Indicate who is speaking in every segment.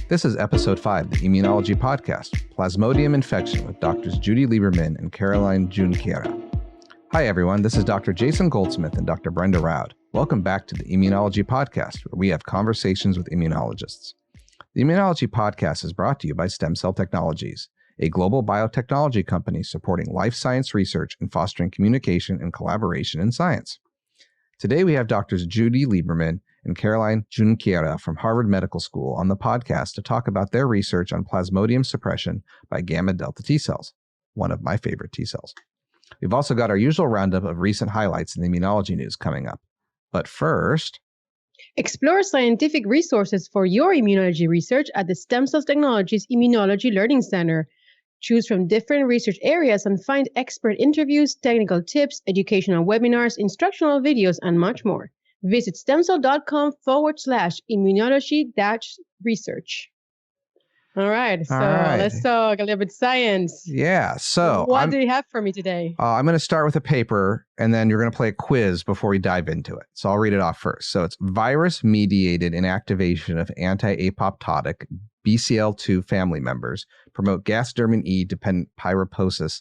Speaker 1: This is episode 5 of the Immunology podcast, Plasmodium Infection with Drs. Judy Lieberman and Caroline Junqueira. Hi everyone, this is Dr. Jason Goldsmith and Dr. Brenda Roud. Welcome back to the Immunology podcast, where we have conversations with immunologists. The Immunology podcast is brought to you by STEMCELL Technologies, a global biotechnology company supporting life science research and fostering communication and collaboration in science. Today we have Drs. Judy Lieberman and Caroline Junqueira from Harvard Medical School on the podcast to talk about their research on Plasmodium suppression by gamma delta T cells, one of my favorite T cells. We've also got our usual roundup of recent highlights in the immunology news coming up. But first,
Speaker 2: explore scientific resources for your immunology research at the STEMCELL Technologies Immunology Learning Center. Choose from different research areas and find expert interviews, technical tips, educational webinars, instructional videos, and much more. Visit stemcell.com/immunology-research. All right, let's talk a little bit science.
Speaker 1: Yeah, so
Speaker 2: what do you have for me today?
Speaker 1: I'm going to start with a paper, and then you're going to play a quiz before we dive into it. So I'll read it off first. So it's virus-mediated inactivation of anti-apoptotic BCL2 family members promote gasdermin E-dependent pyroptosis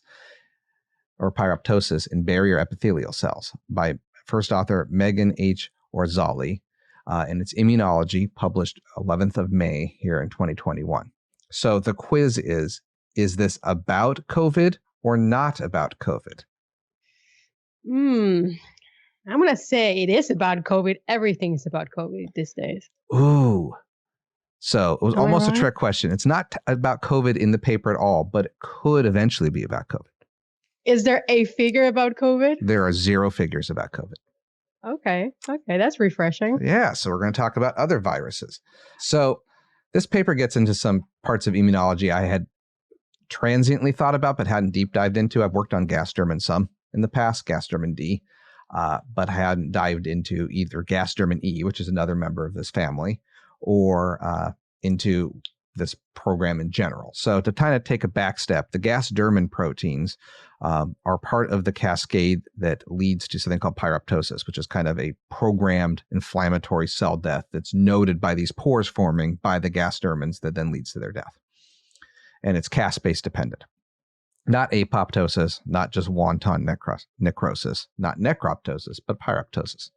Speaker 1: in barrier epithelial cells by first author Megan H. Orzali, and it's Immunology, published 11th of May here in 2021. So the quiz is this about COVID or not about COVID?
Speaker 2: I'm going to say it is about COVID. Everything is about COVID these days.
Speaker 1: Ooh. So it was almost a trick question. It's not about COVID in the paper at all, but it could eventually be about COVID.
Speaker 2: Is there a figure about COVID?
Speaker 1: There are 0 figures about COVID.
Speaker 2: Okay, that's refreshing.
Speaker 1: Yeah, so we're going to talk about other viruses. So this paper gets into some parts of immunology I had transiently thought about but hadn't deep dived into. I've worked on gasdermin some in the past, gasdermin D, but I hadn't dived into either gasdermin E, which is another member of this family, or into this program in general. So to kind of take a back step, the gasdermin proteins are part of the cascade that leads to something called pyroptosis, which is kind of a programmed inflammatory cell death that's noted by these pores forming by the gasdermins that then leads to their death. And it's Cas-based dependent. Not apoptosis, not just wanton necrosis, not necroptosis, but pyroptosis,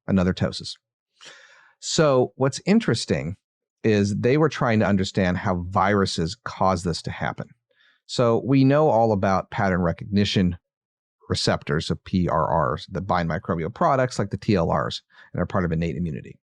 Speaker 1: another ptosis. So what's interesting is they were trying to understand how viruses cause this to happen. So we know all about pattern recognition receptors, so PRRs, that bind microbial products like the TLRs and are part of innate immunity.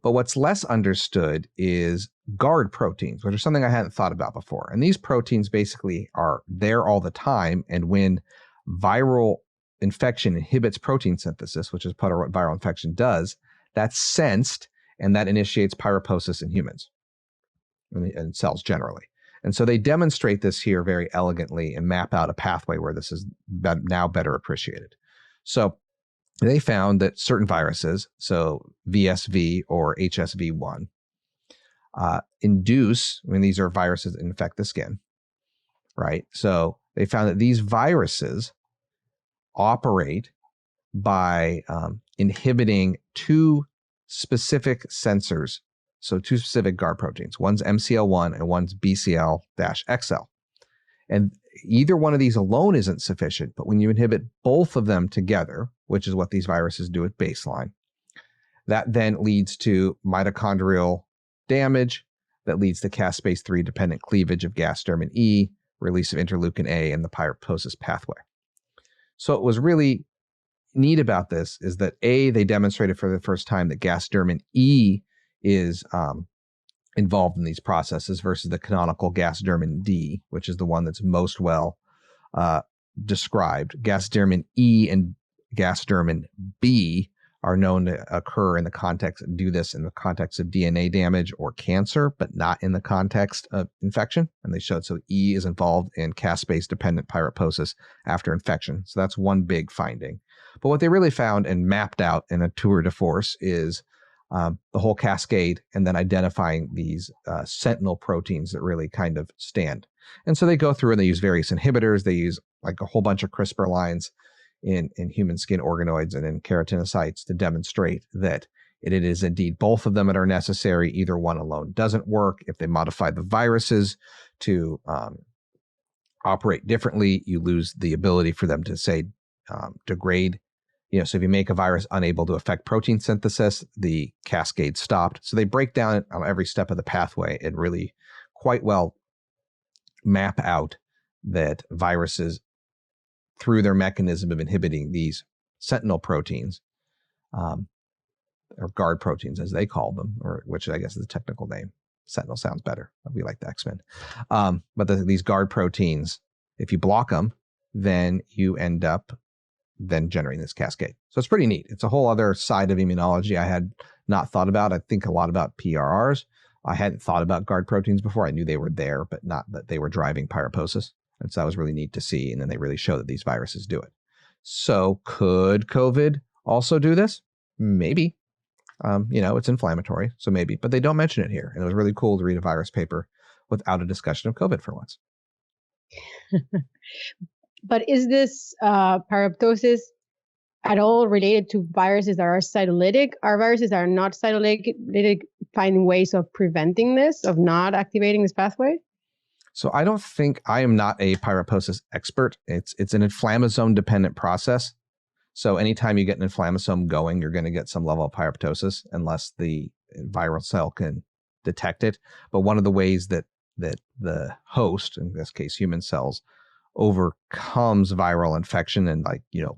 Speaker 1: But what's less understood is guard proteins, which are something I hadn't thought about before. And these proteins basically are there all the time. And when viral infection inhibits protein synthesis, which is part of what viral infection does, that's sensed, and that initiates pyroptosis in humans and cells generally. And so they demonstrate this here very elegantly and map out a pathway where this is now better appreciated. So they found that certain viruses, so VSV or HSV1, induce, these are viruses that infect the skin, right? So they found that these viruses operate by inhibiting 2 specific sensors, so 2 specific guard proteins. One's MCL1 and one's BCL-XL. And either one of these alone isn't sufficient, but when you inhibit both of them together, which is what these viruses do at baseline, that then leads to mitochondrial damage, that leads to Cas-3 dependent cleavage of gasdermin E, release of interleukin A, and the pyroptosis pathway. So it was really neat about this is that they demonstrated for the first time that gasdermin E is involved in these processes versus the canonical gasdermin D, which is the one that's most well described. Gasdermin E and gasdermin B are known to occur in the context of DNA damage or cancer, but not in the context of infection. And they showed so E is involved in Cas-based dependent pyroptosis after infection. So that's one big finding. But what they really found and mapped out in a tour de force is the whole cascade and then identifying these sentinel proteins that really kind of stand. And so they go through and they use various inhibitors. They use like a whole bunch of CRISPR lines in human skin organoids and in keratinocytes to demonstrate that It is indeed both of them that are necessary. Either one alone doesn't work. If they modify the viruses to operate differently, you lose the ability for them to, say, degrade. So if you make a virus unable to affect protein synthesis, the cascade stopped. So they break down on every step of the pathway and really quite well map out that viruses, through their mechanism of inhibiting these sentinel proteins, or guard proteins as they call them, or which I guess is the technical name. Sentinel sounds better. We like the X-Men. But these guard proteins, if you block them, then you end up then generating this cascade. So it's pretty neat. It's a whole other side of immunology I had not thought about. I think a lot about PRRs. I hadn't thought about guard proteins before. I knew they were there, but not that they were driving pyroposis. And so that was really neat to see. And then they really show that these viruses do it. So could COVID also do this? Maybe. It's inflammatory, so maybe. But they don't mention it here. And it was really cool to read a virus paper without a discussion of COVID for once.
Speaker 2: But is this pyroptosis at all related to viruses that are cytolytic? Are viruses that are not cytolytic finding ways of preventing this, of not activating this pathway?
Speaker 1: So I don't think, I am not a pyroposis expert. It's an inflammasome-dependent process. So anytime you get an inflammasome going, you're going to get some level of pyroptosis unless the viral cell can detect it. But one of the ways that the host, in this case human cells, overcomes viral infection and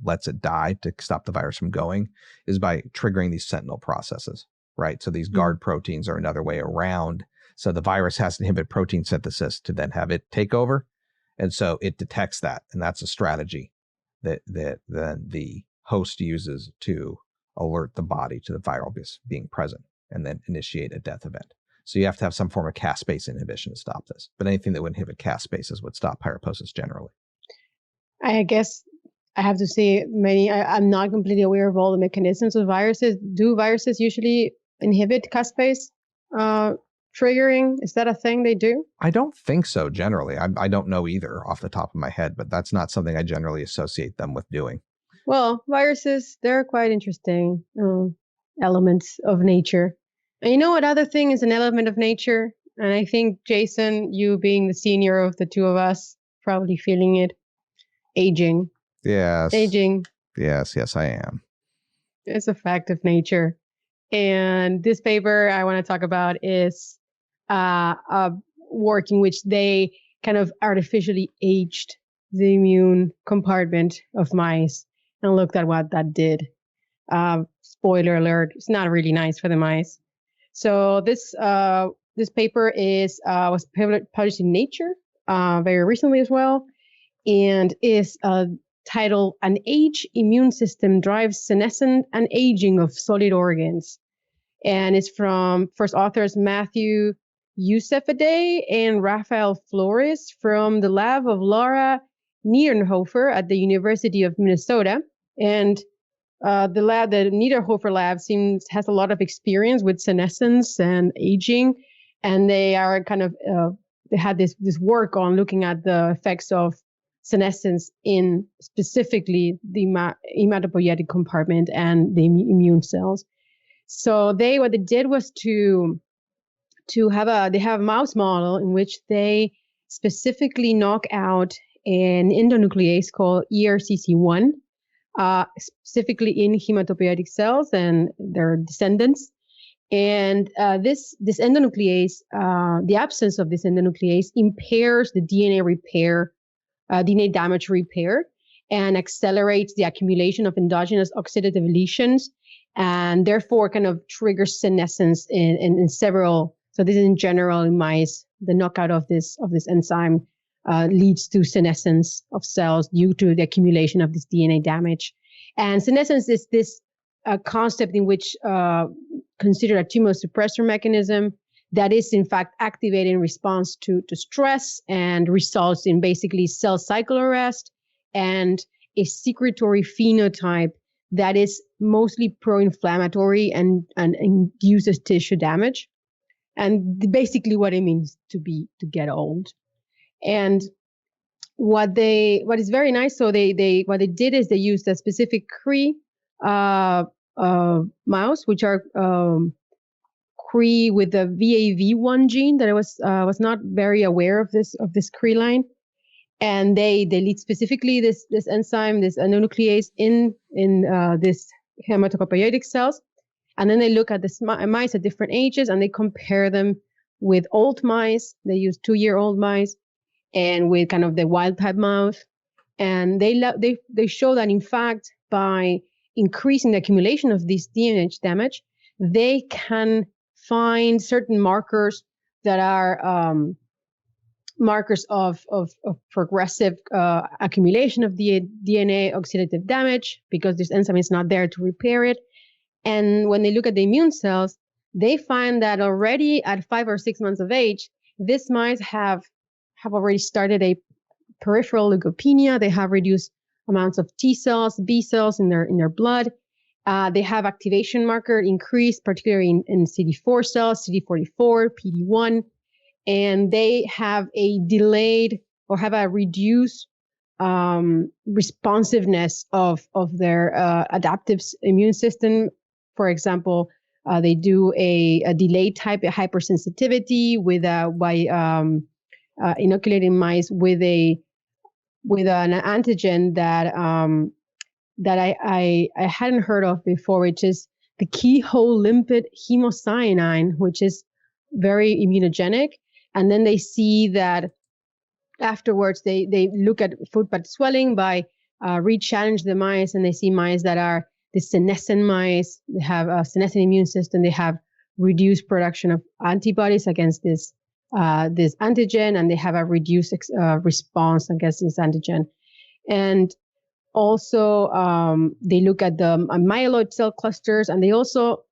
Speaker 1: lets it die to stop the virus from going is by triggering these sentinel processes, right? So these guard proteins are another way around. So the virus has to inhibit protein synthesis to then have it take over. And so it detects that. And that's a strategy that then the host uses to alert the body to the viral being present and then initiate a death event. So you have to have some form of caspase inhibition to stop this. But anything that would inhibit caspases would stop pyroposis generally.
Speaker 2: I guess I have to say I'm not completely aware of all the mechanisms of viruses. Do viruses usually inhibit caspase triggering? Is that a thing they do?
Speaker 1: I don't think so generally. I don't know either off the top of my head, but that's not something I generally associate them with doing.
Speaker 2: Well, viruses, they're quite interesting elements of nature. And you know what other thing is an element of nature? And I think, Jason, you being the senior of the two of us, probably feeling it. Aging.
Speaker 1: Yes.
Speaker 2: Aging.
Speaker 1: Yes, I am.
Speaker 2: It's a fact of nature. And this paper I want to talk about is a work in which they kind of artificially aged the immune compartment of mice and looked at what that did. Spoiler alert, it's not really nice for the mice. So this paper was published in Nature very recently as well, and is titled "An Age Immune System Drives Senescence and Aging of Solid Organs," and it's from first authors Matthew Yousefaday and Raphael Flores from the lab of Laura Niederhofer at the University of Minnesota. And the Niederhofer lab has a lot of experience with senescence and aging, and they are kind of they had this work on looking at the effects of senescence in specifically the hematopoietic compartment and the immune cells. So what they did was to have a mouse model in which they specifically knock out an endonuclease called ERCC1, specifically in hematopoietic cells and their descendants. And this endonuclease, the absence of this endonuclease impairs the DNA damage repair, and accelerates the accumulation of endogenous oxidative lesions, and therefore kind of triggers senescence in several. So this is in general in mice. The knockout of this enzyme leads to senescence of cells due to the accumulation of this DNA damage. And senescence is this concept in which considered a tumor suppressor mechanism that is in fact activated in response to stress and results in basically cell cycle arrest and a secretory phenotype that is mostly pro-inflammatory and induces tissue damage. And basically what it means to get old. And what is very nice, so what they did is they used a specific Cree mouse, which are Cree with the VAV1 gene that I was not very aware of this Cree line. And they lead specifically this enzyme, this nuclease in this hematopoietic cells. And then they look at the mice at different ages and they compare them with old mice. They use 2-year-old mice and with kind of the wild type mouse. And they show that in fact, by increasing the accumulation of this DNA damage, they can find certain markers that are markers of progressive accumulation of the DNA oxidative damage, because this enzyme is not there to repair it. And when they look at the immune cells, they find that already at 5 or 6 months of age, these mice have already started a peripheral leukopenia. They have reduced amounts of T cells, B cells in their blood. They have activation marker increase, particularly in CD4 cells, CD44, PD1, and they have a delayed or have a reduced responsiveness of their adaptive immune system. For example, they do a delayed type of hypersensitivity by inoculating mice with an antigen that I hadn't heard of before, which is the keyhole limpid hemocyanin, which is very immunogenic. And then they see that afterwards they look at foot-pad swelling by re-challenge the mice, and they see mice that are the senescent mice. They have a senescent immune system. They have reduced production of antibodies against this antigen, and they have a reduced response against this antigen. And also, they look at the myeloid cell clusters, and they also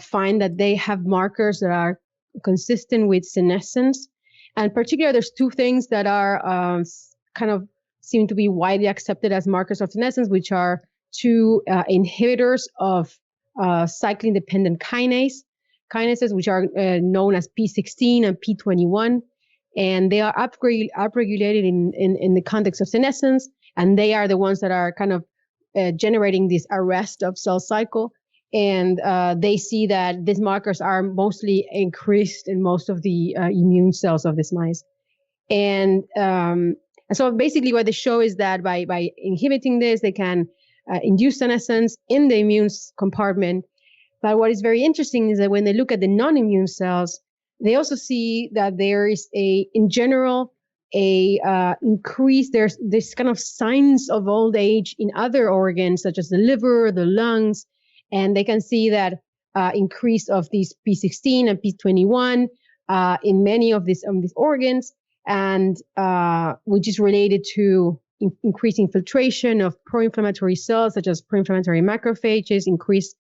Speaker 2: find that they have markers that are consistent with senescence. And particularly, there's 2 things that are kind of seem to be widely accepted as markers of senescence, which are 2 inhibitors of cyclin-dependent kinases, which are known as P16 and P21. And they are upregulated in the context of senescence. And they are the ones that are kind of generating this arrest of cell cycle. And they see that these markers are mostly increased in most of the immune cells of these mice. And so basically what they show is that by inhibiting this, they can induce senescence in the immune compartment. But what is very interesting is that when they look at the non-immune cells, they also see that there is in general, increase. There's this kind of signs of old age in other organs, such as the liver, the lungs, and they can see that increase of these P16 and P21 in many of these organs, and which is related to increasing filtration of pro-inflammatory cells, such as pro-inflammatory macrophages, increased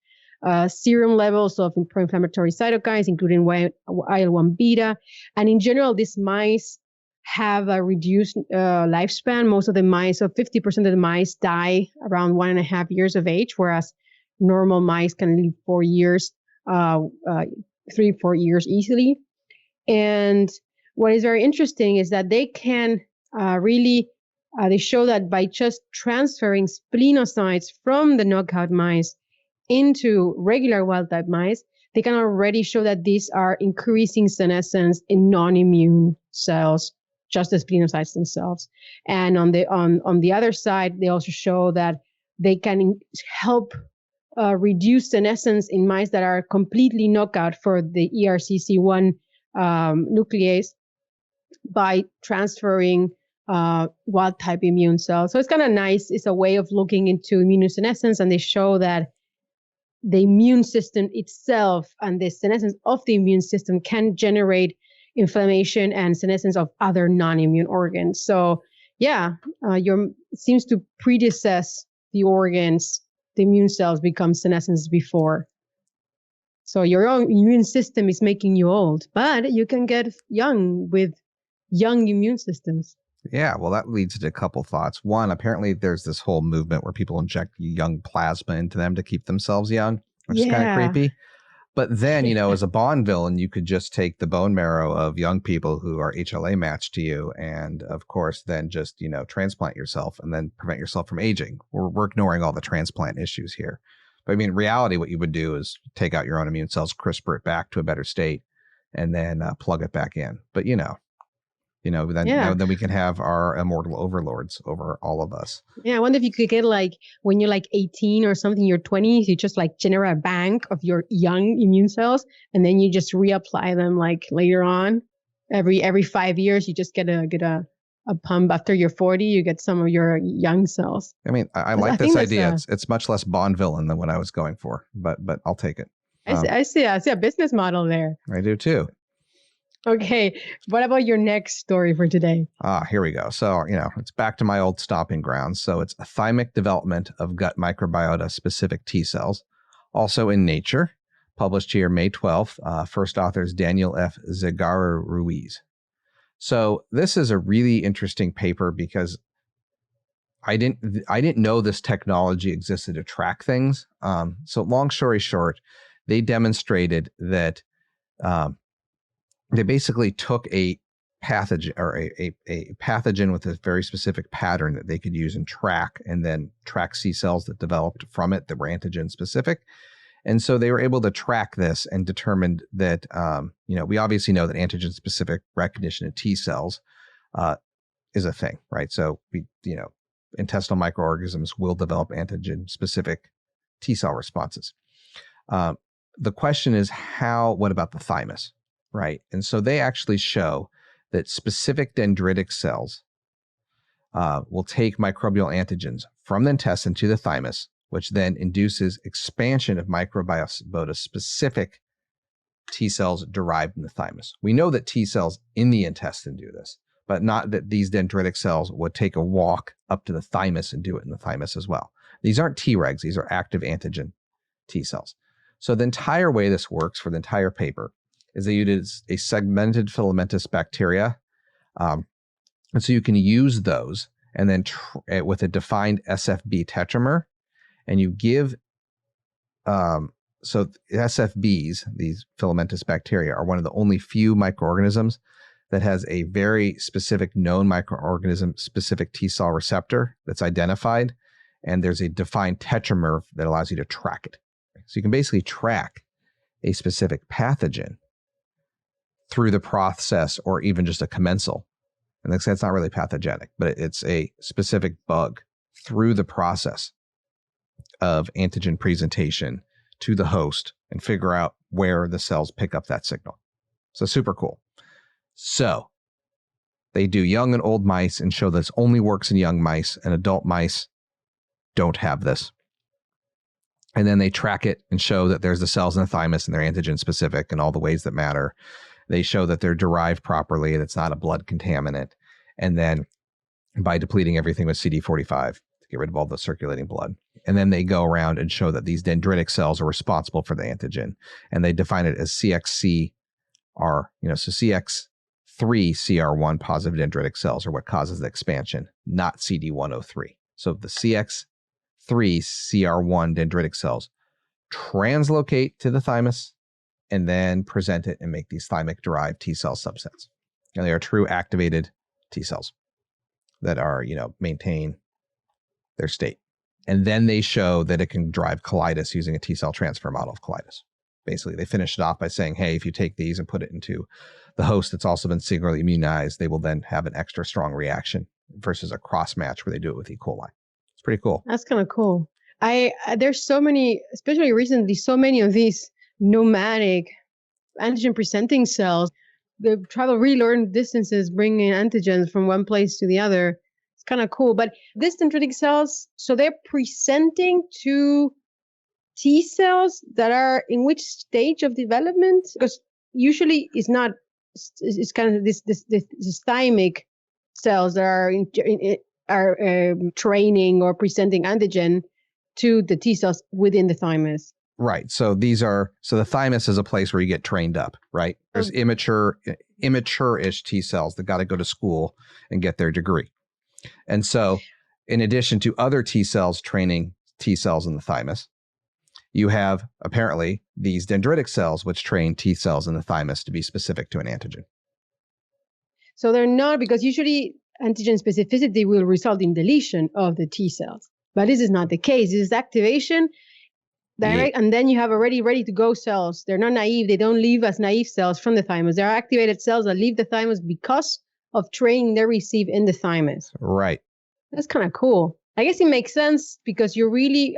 Speaker 2: serum levels of pro-inflammatory cytokines, including IL-1 beta, and in general, these mice have a reduced lifespan. Most of the mice, so 50% of the mice die around 1.5 years of age, whereas normal mice can live 4 years, 3-4 years easily. And what is very interesting is that they can they show that by just transferring splenocytes from the knockout mice into regular wild type mice, they can already show that these are increasing senescence in non-immune cells, just the splenocytes themselves. And on the other side, they also show that they can help reduce senescence in mice that are completely knockout for the ERCC1 nuclease by transferring wild type immune cells. So it's kind of nice. It's a way of looking into immunosenescence, and they show that the immune system itself and the senescence of the immune system can generate inflammation and senescence of other non-immune organs. So yeah, it seems to predecess the organs. The immune cells become senescence before. So your own immune system is making you old, but you can get young with young immune systems.
Speaker 1: Yeah, well, that leads to a couple thoughts. One, apparently there's this whole movement where people inject young plasma into them to keep themselves young, which is kind of creepy. But then, as a Bond villain, you could just take the bone marrow of young people who are HLA matched to you and, of course, then just, transplant yourself and then prevent yourself from aging. We're ignoring all the transplant issues here. But I mean, in reality, what you would do is take out your own immune cells, CRISPR it back to a better state, and then plug it back in. But then we can have our immortal overlords over all of us.
Speaker 2: Yeah, I wonder if you could get like when you're like 18 or something, your 20s, you just like generate a bank of your young immune cells, and then you just reapply them like later on. Every 5 years, you just get a pump. After you're 40, you get some of your young cells.
Speaker 1: I mean, I like this idea. It's much less Bond villain than what I was going for, but I'll take it.
Speaker 2: I see a business model there.
Speaker 1: I do too.
Speaker 2: Okay, what about your next story for today?
Speaker 1: Here we go. So, it's back to my old stomping grounds. So it's a thymic development of gut microbiota specific T cells, also in Nature, published here May 12th. First author is Daniel F. Zegarra Ruiz. So this is a really interesting paper because I didn't know this technology existed to track things. So long story short, they demonstrated that they basically took a pathogen or a pathogen with a very specific pattern that they could use and then track C cells that developed from it that were antigen specific. And so they were able to track this and determined that, we obviously know that antigen specific recognition of T cells is a thing, right? So intestinal microorganisms will develop antigen specific T cell responses. The question is what about the thymus? Right. And so they actually show that specific dendritic cells will take microbial antigens from the intestine to the thymus, which then induces expansion of microbiota specific T cells derived in the thymus. We know that T cells in the intestine do this, but not that these dendritic cells would take a walk up to the thymus and do it in the thymus as well. These aren't Tregs. These are active antigen T cells. So the entire way this works for the entire paper is they use a segmented filamentous bacteria. And so you can use those and then with a defined SFB tetramer, and you give, so SFBs, these filamentous bacteria, are one of the only few microorganisms that has a very specific known microorganism specific T cell receptor that's identified. And there's a defined tetramer that allows you to track it. So you can basically track a specific pathogen through the process or even just a commensal. And that's not really pathogenic, but it's a specific bug through the process of antigen presentation to the host and figure out where the cells pick up that signal. So super cool. So they do young and old mice and show this only works in young mice, and adult mice don't have this. And then they track it and show that there's the cells in the thymus and they're antigen specific in all the ways that matter. They show that they're derived properly, that's not a blood contaminant. And then by depleting everything with CD45 to get rid of all the circulating blood. And then they go around and show that these dendritic cells are responsible for the antigen. And they define it as CXCR, so CX3CR1 positive dendritic cells are what causes the expansion, not CD103. So the CX3CR1 dendritic cells translocate to the thymus and then present it and make these thymic-derived T cell subsets. And they are true activated T cells that are, maintain their state. And then they show that it can drive colitis using a T cell transfer model of colitis. Basically, they finish it off by saying, hey, if you take these and put it into the host that's also been singularly immunized, they will then have an extra strong reaction versus a cross match where they do it with E. coli. It's pretty cool.
Speaker 2: That's kind of cool. There's so many, especially recently, so many of these nomadic antigen presenting cells. They travel really long distances, bringing antigens from one place to the other. It's kind of cool. But these dendritic cells, so they're presenting to T cells that are in which stage of development? Because usually it's kind of this thymic cells that are training or presenting antigen to the T cells within the thymus.
Speaker 1: Right. So the thymus is a place where you get trained up, right? There's immature-ish T cells that got to go to school and get their degree. And so in addition to other T cells training T cells in the thymus, you have apparently these dendritic cells which train T cells in the thymus to be specific to an antigen.
Speaker 2: So they're not, because usually antigen specificity will result in deletion of the T cells. But this is not the case. This is activation direct, and then you have already ready to go cells. They're not naive. They don't leave as naive cells from the thymus. They're activated cells that leave the thymus because of training they receive in the thymus.
Speaker 1: Right.
Speaker 2: That's kind of cool. I guess it makes sense because you're really,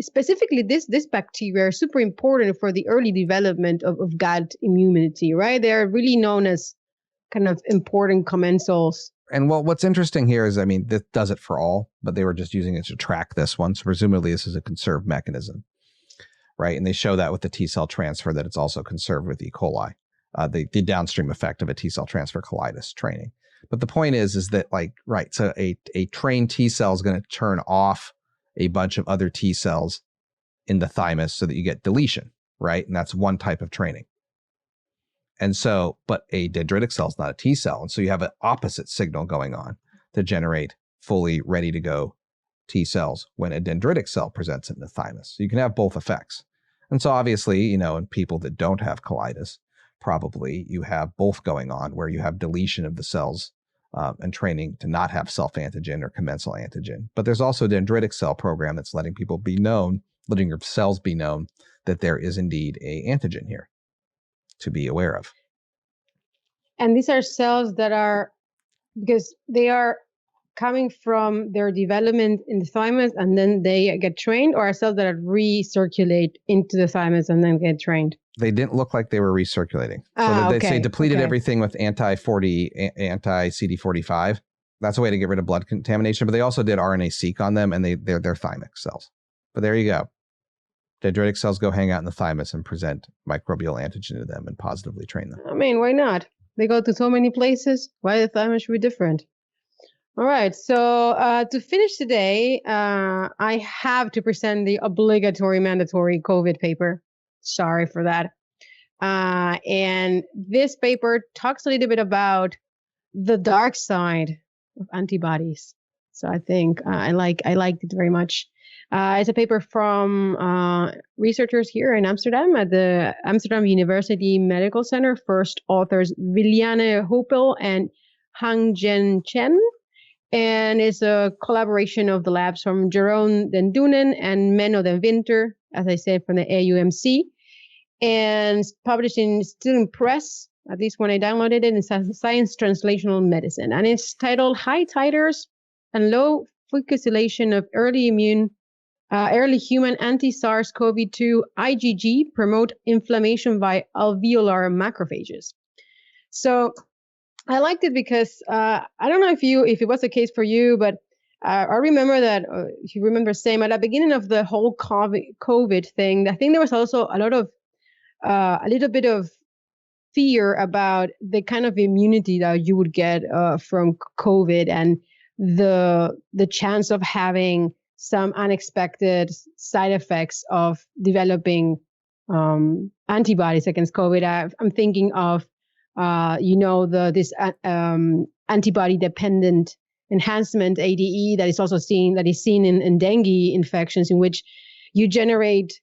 Speaker 2: specifically this bacteria are super important for the early development of gut immunity, right? They're really known as kind of important commensals.
Speaker 1: And what's interesting here is, I mean, this does it for all, but they were just using it to track this one. So presumably this is a conserved mechanism, right? And they show that with the T cell transfer, that it's also conserved with E. coli, the downstream effect of a T cell transfer colitis training. But the point is that, like, right, so a trained T cell is going to turn off a bunch of other T cells in the thymus so that you get deletion, right? And that's one type of training. And so, but a dendritic cell is not a T cell. And so you have an opposite signal going on to generate fully ready to go T cells when a dendritic cell presents in the thymus. So you can have both effects. And so obviously, in people that don't have colitis, probably you have both going on, where you have deletion of the cells and training to not have self-antigen or commensal antigen. But there's also a dendritic cell program that's letting your cells be known that there is indeed a antigen here to be aware of.
Speaker 2: And these are cells that are, because they are coming from their development in the thymus and then they get trained, or are cells that recirculate into the thymus and then get trained?
Speaker 1: They didn't look like they were recirculating. So they say depleted everything with anti-CD45. That's a way to get rid of blood contamination. But they also did RNA-seq on them, and they're thymic cells. But there you go. Dendritic cells go hang out in the thymus and present microbial antigen to them and positively train them.
Speaker 2: I mean, why not? They go to so many places. Why the thymus should be different? All right. So to finish today, I have to present the obligatory mandatory COVID paper. Sorry for that. And this paper talks a little bit about the dark side of antibodies. So I think I liked it very much. It's a paper from researchers here in Amsterdam at the Amsterdam University Medical Center. First authors Viviane Hopel and Hangzhen Chen. And it's a collaboration of the labs from Jeroen den Dunen and Menno den Winter, as I said, from the AUMC. And it's published in Student Press, at least when I downloaded it. It's Science Translational Medicine. And it's titled High Titers and Low Fucosylation of Early Human Anti-SARS-CoV-2 IgG Promote Inflammation by Alveolar Macrophages. So I liked it because I don't know if it was the case for you, but I remember that, if you remember, Sam, at the beginning of the whole COVID thing, I think there was also a little bit of fear about the kind of immunity that you would get from COVID and the chance of having some unexpected side effects of developing antibodies against COVID. I'm thinking of this antibody-dependent enhancement ADE that is seen in dengue infections, in which you generate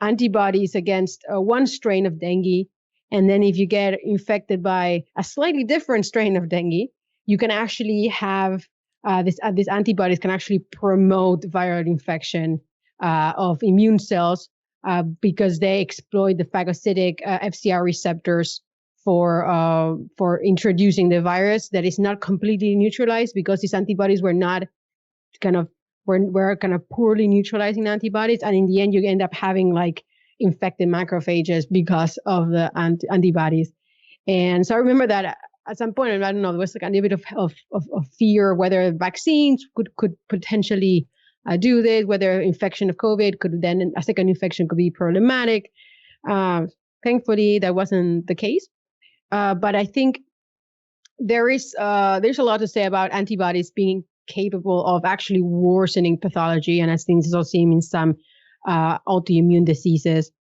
Speaker 2: antibodies against one strain of dengue, and then if you get infected by a slightly different strain of dengue, you can actually have these antibodies can actually promote viral infection of immune cells because they exploit the phagocytic FcR receptors for introducing the virus that is not completely neutralized, because these antibodies were kind of poorly neutralizing antibodies, and in the end you end up having like infected macrophages because of the antibodies. And so I remember that at some point, I don't know, there was like a little bit of fear whether vaccines could potentially do this, whether infection of COVID could then, a second infection could be problematic. Thankfully, that wasn't the case. But I think there's a lot to say about antibodies being capable of actually worsening pathology, and I think this is also seen in some autoimmune diseases.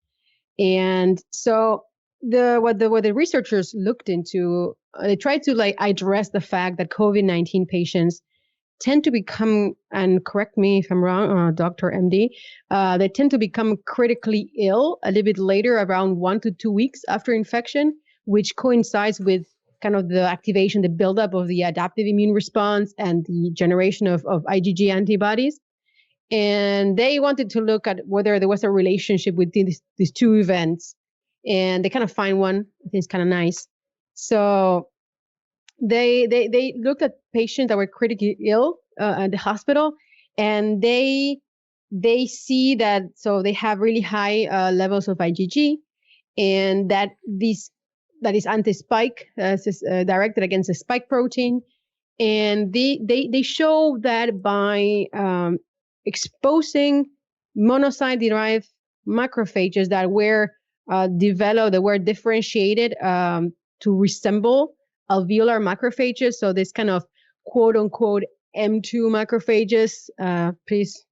Speaker 2: And so what the researchers looked into, they tried to address the fact that COVID-19 patients tend to become, and correct me if I'm wrong, Dr. MD, they tend to become critically ill a little bit later, around 1 to 2 weeks after infection, which coincides with kind of the activation, the buildup of the adaptive immune response and the generation of IgG antibodies. And they wanted to look at whether there was a relationship between these two events. And they kind of find one. I think it's kind of nice. So they looked at patients that were critically ill at the hospital, and they see that, so they have really high levels of IgG, and that is anti-spike, directed against the spike protein. And they show that by exposing monocyte-derived macrophages that were developed, that were differentiated to resemble alveolar macrophages. So this kind of quote unquote M2 macrophages. Please,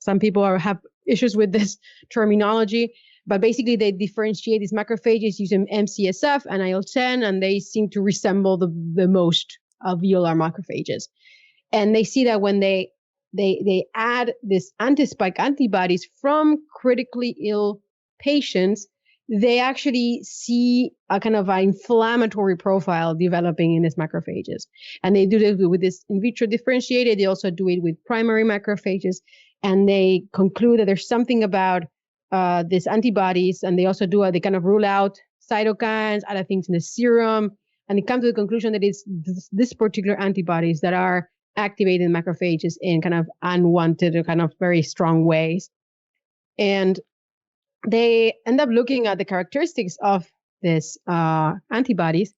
Speaker 2: some people have issues with this terminology, but basically they differentiate these macrophages using MCSF and IL-10, and they seem to resemble the most alveolar macrophages. And they see that when they add this anti-spike antibodies from critically ill patients, they actually see a kind of an inflammatory profile developing in these macrophages. And they do it with this in vitro differentiated. They also do it with primary macrophages. And they conclude that there's something about these antibodies. And they also they kind of rule out cytokines, other things in the serum. And they come to the conclusion that it's this particular antibodies that are activating macrophages in kind of unwanted or kind of very strong ways. And they end up looking at the characteristics of these antibodies,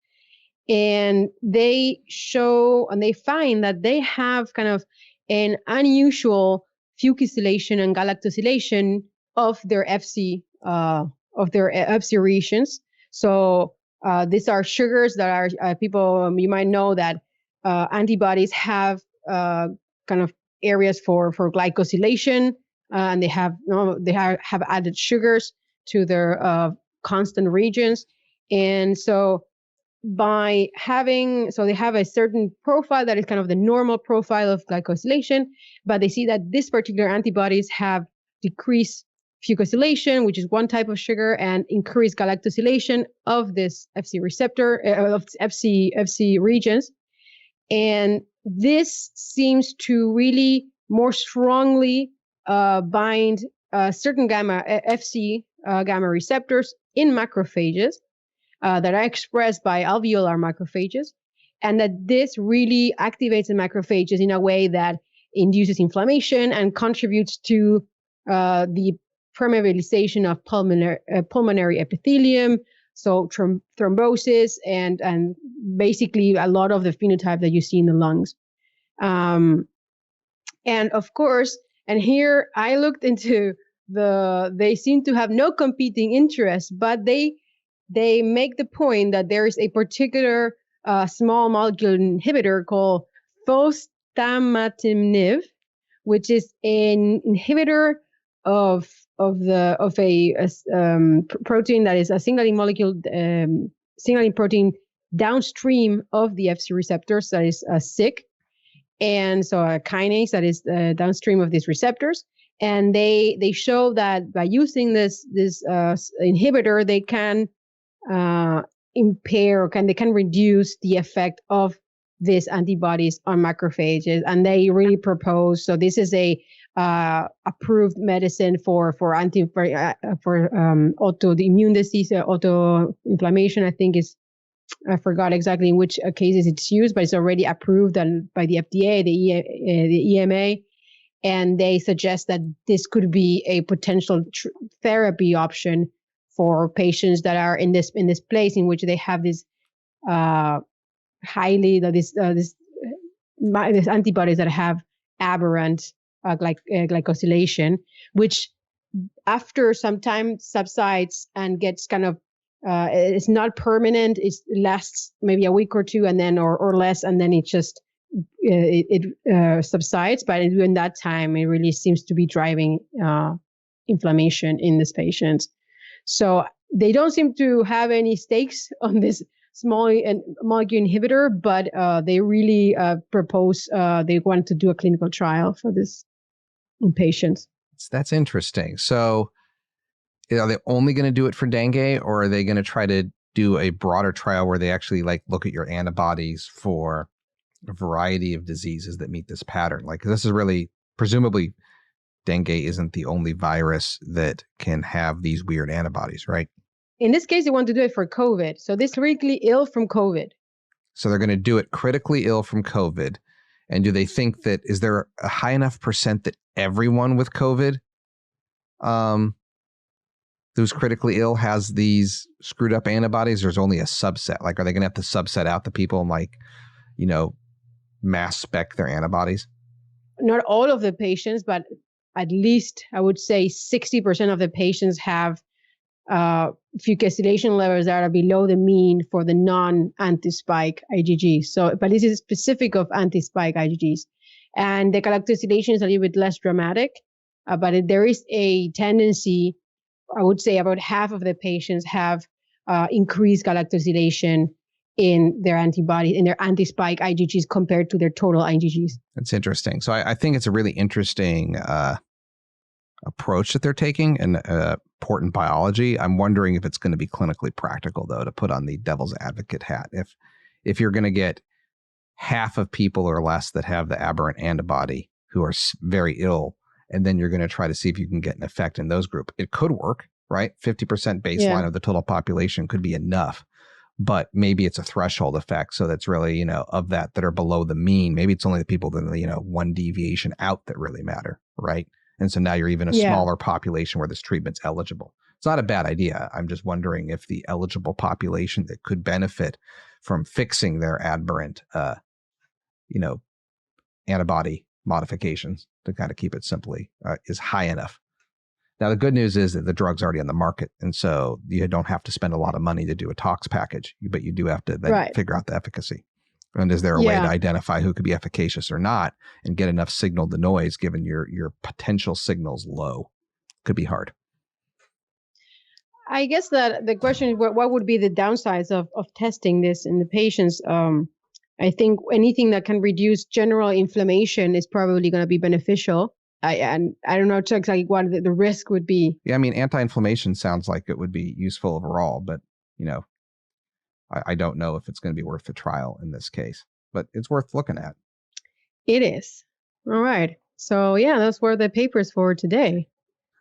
Speaker 2: and they show and they find that they have kind of an unusual fucosylation and galactosylation of their FC regions. So these are sugars that are people, you might know that antibodies have kind of areas for glycosylation. And they have added sugars to their constant regions. And so they have a certain profile that is kind of the normal profile of glycosylation, but they see that these particular antibodies have decreased fucosylation, which is one type of sugar, and increased galactosylation of this FC receptor, of FC regions. And this seems to really more strongly bind certain FC gamma receptors in macrophages that are expressed by alveolar macrophages, and that this really activates the macrophages in a way that induces inflammation and contributes to the permeabilization of pulmonary epithelium, so thrombosis and basically a lot of the phenotype that you see in the lungs. And of course, and here I looked into they seem to have no competing interests, but they make the point that there is a particular small molecule inhibitor called fostamatinib, which is an inhibitor of a protein that is a signaling molecule, signaling protein downstream of the FC receptors, that is SYK. And so a kinase that is downstream of these receptors. And they show that by using this inhibitor, they can impair, they can reduce the effect of these antibodies on macrophages. And they really propose, so this is a approved medicine for autoimmune disease, autoinflammation. I think I forgot exactly in which cases it's used, but it's already approved by the FDA, the EMA, and they suggest that this could be a potential therapy option for patients that are in this place in which they have this these antibodies that have aberrant glycosylation, which after some time subsides and gets kind of it's not permanent. It lasts maybe a week or two, and then or less, and then it just subsides. But in that time, it really seems to be driving inflammation in these patients. So they don't seem to have any stakes on this small molecule inhibitor, but they really propose they want to do a clinical trial for this in patients.
Speaker 1: That's interesting. So are they only going to do it for dengue, or are they going to try to do a broader trial where they actually look at your antibodies for a variety of diseases that meet this pattern? This is really presumably dengue isn't the only virus that can have these weird antibodies, right?
Speaker 2: In this case, they want to do it for COVID. So this critically ill from COVID.
Speaker 1: So they're going to do it critically ill from COVID. And do they think that, is there a high enough percent that everyone with COVID who's critically ill has these screwed up antibodies? There's only a subset. Like, are they going to have to subset out the people and, like, mass spec their antibodies?
Speaker 2: Not all of the patients, but at least I would say 60% of the patients have fucosylation levels that are below the mean for the non-anti-spike IgG. So, but this is specific of anti-spike IgGs. And the galactosylation is a little bit less dramatic, but there is a tendency, I would say about half of the patients have increased galactosylation in their antibodies, in their anti-spike IgGs compared to their total IgGs.
Speaker 1: That's interesting. So I think it's a really interesting approach that they're taking and important biology. I'm wondering if it's going to be clinically practical, though, to put on the devil's advocate hat. If you're going to get half of people or less that have the aberrant antibody who are very ill, and then you're going to try to see if you can get an effect in those groups, it could work, right? 50% baseline of the total population could be enough, but maybe it's a threshold effect. So that's really, of that are below the mean. Maybe it's only the people that, one deviation out that really matter, right? And so now you're even a smaller population where this treatment's eligible. It's not a bad idea. I'm just wondering if the eligible population that could benefit from fixing their aberrant, antibody modifications, to kind of keep it simply, is high enough. Now, the good news is that the drug's already on the market. And so you don't have to spend a lot of money to do a tox package, but you do have to then figure out the efficacy. And is there a way to identify who could be efficacious or not and get enough signal to noise given your potential signals low? Could be hard.
Speaker 2: I guess that the question is what would be the downsides of testing this in the patients? I think anything that can reduce general inflammation is probably going to be beneficial. And I don't know exactly what the risk would be.
Speaker 1: Yeah, I mean, anti-inflammation sounds like it would be useful overall, but, I don't know if it's going to be worth the trial in this case, but it's worth looking at.
Speaker 2: It is. All right. So, those were the papers for today.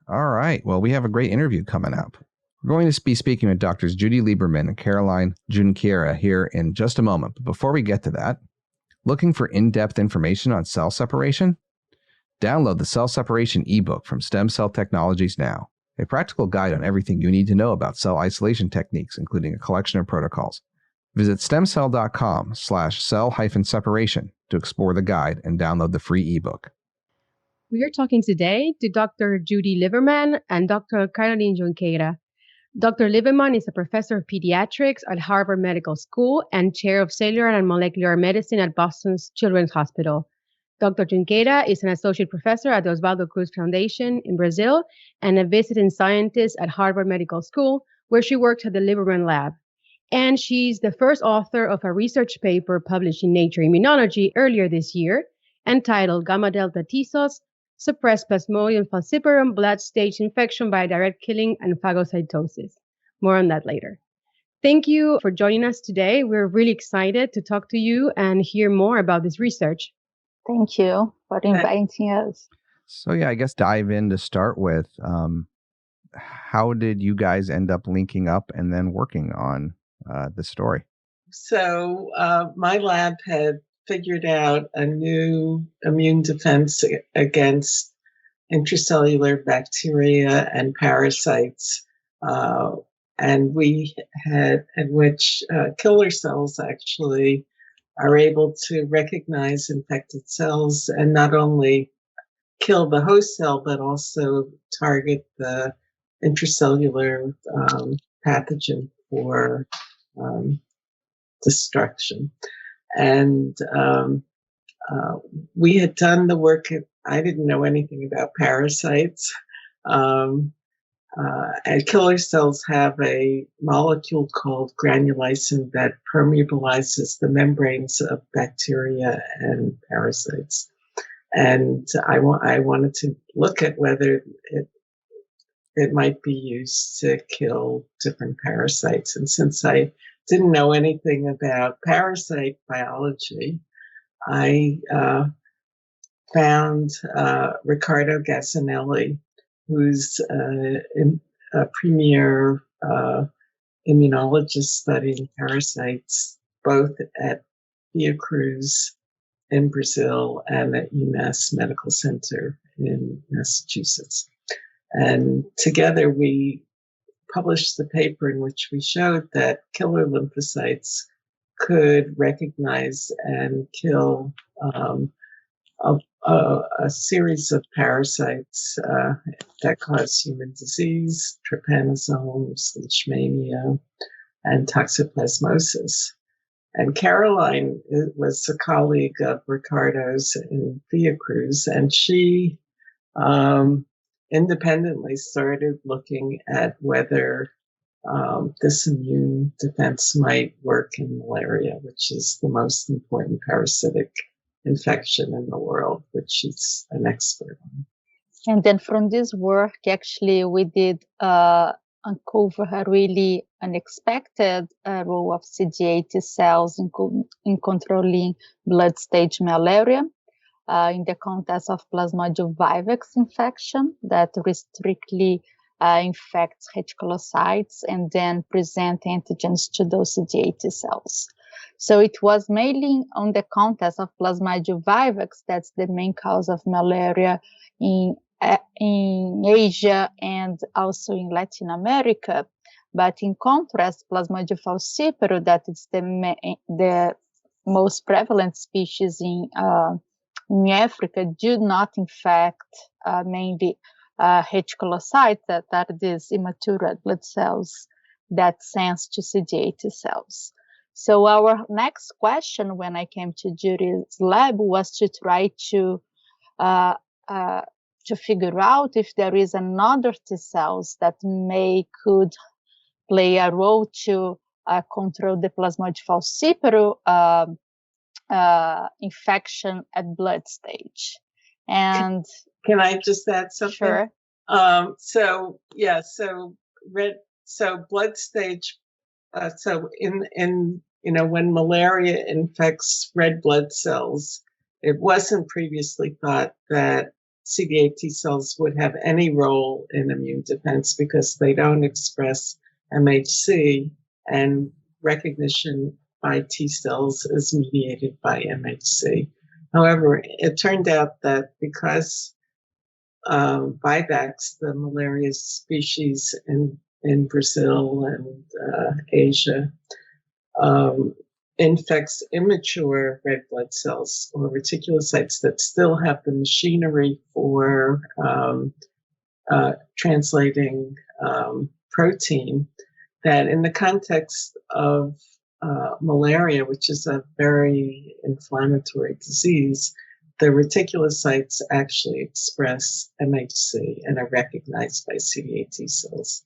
Speaker 1: All right. Well, we have a great interview coming up. We're going to be speaking with Doctors Judy Lieberman and Caroline Junqueira here in just a moment. But before we get to that, looking for in-depth information on cell separation? Download the Cell Separation ebook from STEMCELL Technologies now. A practical guide on everything you need to know about cell isolation techniques, including a collection of protocols. Visit stemcell.com/cell-separation to explore the guide and download the free ebook.
Speaker 2: We are talking today to Dr. Judy Lieberman and Dr. Caroline Junqueira. Dr. Lieberman is a professor of pediatrics at Harvard Medical School and chair of cellular and molecular medicine at Boston's Children's Hospital. Dr. Junqueira is an associate professor at the Osvaldo Cruz Foundation in Brazil and a visiting scientist at Harvard Medical School, where she works at the Lieberman Lab. And she's the first author of a research paper published in Nature Immunology earlier this year, entitled Gamma Delta T cells suppress Plasmodium falciparum blood stage infection by direct killing and phagocytosis. More on that later. Thank you for joining us today. We're really excited to talk to you and hear more about this research.
Speaker 3: Thank you for inviting us.
Speaker 1: So I guess dive in to start with. How did you guys end up linking up and then working on this story?
Speaker 4: So my lab had figured out a new immune defense against intracellular bacteria and parasites, and we had in which killer cells actually are able to recognize infected cells and not only kill the host cell, but also target the intracellular pathogen for destruction. And we had done the work. I didn't know anything about parasites. And killer cells have a molecule called granulysin that permeabilizes the membranes of bacteria and parasites. And I wanted to look at whether it might be used to kill different parasites. And since I didn't know anything about parasite biology, I found Riccardo Gassinelli, who's a premier immunologist studying parasites, both at Fiocruz in Brazil and at UMass Medical Center in Massachusetts. And together we published the paper in which we showed that killer lymphocytes could recognize and kill a series of parasites that cause human disease, trypanosomes, leishmania, and toxoplasmosis. And Caroline was a colleague of Ricardo's in Fiocruz, and she independently started looking at whether this immune defense might work in malaria, which is the most important parasitic infection in the world, which she's an expert on.
Speaker 3: And then from this work, actually, we did uncover a really unexpected role of CD8 T cells in controlling blood stage malaria in the context of Plasmodium vivax infection that strictly infects reticulocytes and then present antigens to those CD8 T cells. So it was mainly on the context of Plasmodium vivax that's the main cause of malaria in Asia and also in Latin America. But in contrast, Plasmodium falciparum, that is the most prevalent species in Africa, do not infect mainly reticulocytes, that are these immature red blood cells that sense to CD8 T cells. So our next question when I came to Judy's lab was to try to figure out if there is another T cells that could play a role to control the Plasmodium falciparum infection at blood stage. And
Speaker 4: can I just add something?
Speaker 3: Sure.
Speaker 4: So blood stage. So in when malaria infects red blood cells, it wasn't previously thought that CD8 T cells would have any role in immune defense because they don't express MHC, and recognition by T cells is mediated by MHC. However, it turned out that because vivax, the malaria species in Brazil and Asia, infects immature red blood cells or reticulocytes that still have the machinery for translating protein, that in the context of malaria, which is a very inflammatory disease, the reticulocytes actually express MHC and are recognized by CD8 T cells.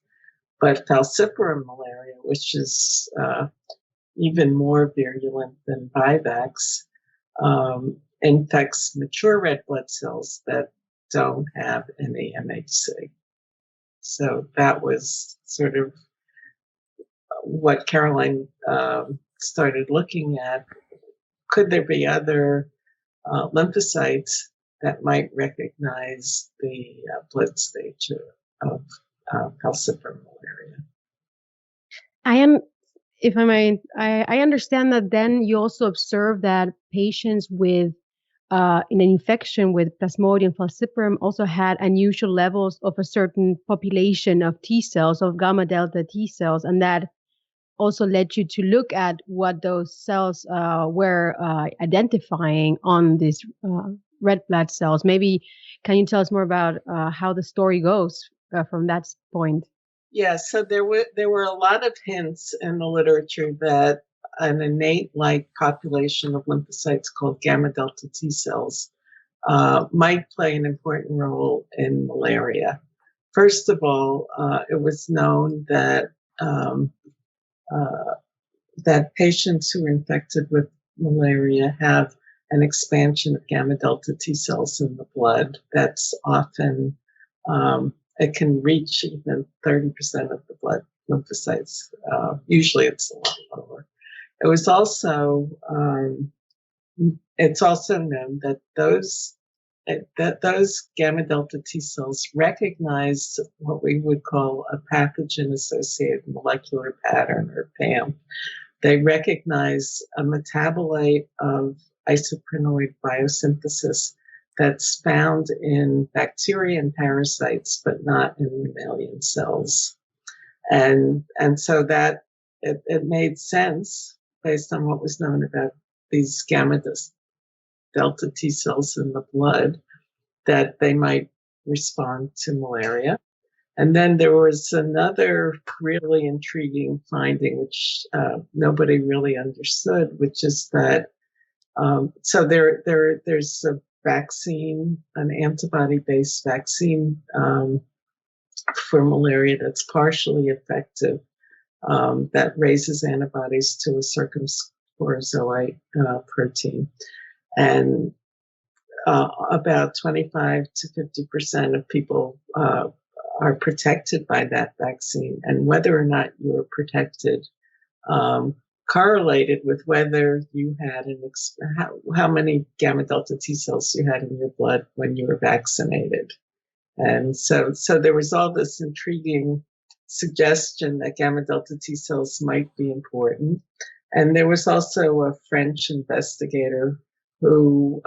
Speaker 4: But falciparum malaria, which is even more virulent than vivax, infects mature red blood cells that don't have any MHC. So that was sort of what Caroline started looking at. Could there be other lymphocytes that might recognize the blood stage of falciparum malaria?
Speaker 2: If I may, I understand that then you also observe that patients with in an infection with Plasmodium falciparum also had unusual levels of a certain population of T cells, of gamma delta T cells, and that also led you to look at what those cells were identifying on these red blood cells. Maybe can you tell us more about how the story goes from that point?
Speaker 4: Yeah, so there were a lot of hints in the literature that an innate-like population of lymphocytes called gamma delta T cells might play an important role in malaria. First of all, it was known that that patients who are infected with malaria have an expansion of gamma delta T cells in the blood. That's often it can reach even 30% of the blood lymphocytes. Usually it's a lot lower. It was also, it's also known that those that those gamma delta T cells recognize what we would call a pathogen-associated molecular pattern, or PAM. They recognize a metabolite of isoprenoid biosynthesis that's found in bacteria and parasites, but not in mammalian cells. And so that it made sense based on what was known about these gamma delta T cells in the blood that they might respond to malaria. And then there was another really intriguing finding, which nobody really understood, which is that so there's a vaccine, an antibody-based vaccine for malaria that's partially effective, that raises antibodies to a circumsporozoite protein. And about 25 to 50% of people are protected by that vaccine. And whether or not you're protected correlated with whether you had how many gamma delta T cells you had in your blood when you were vaccinated. And so there was all this intriguing suggestion that gamma delta T cells might be important. And there was also a French investigator whose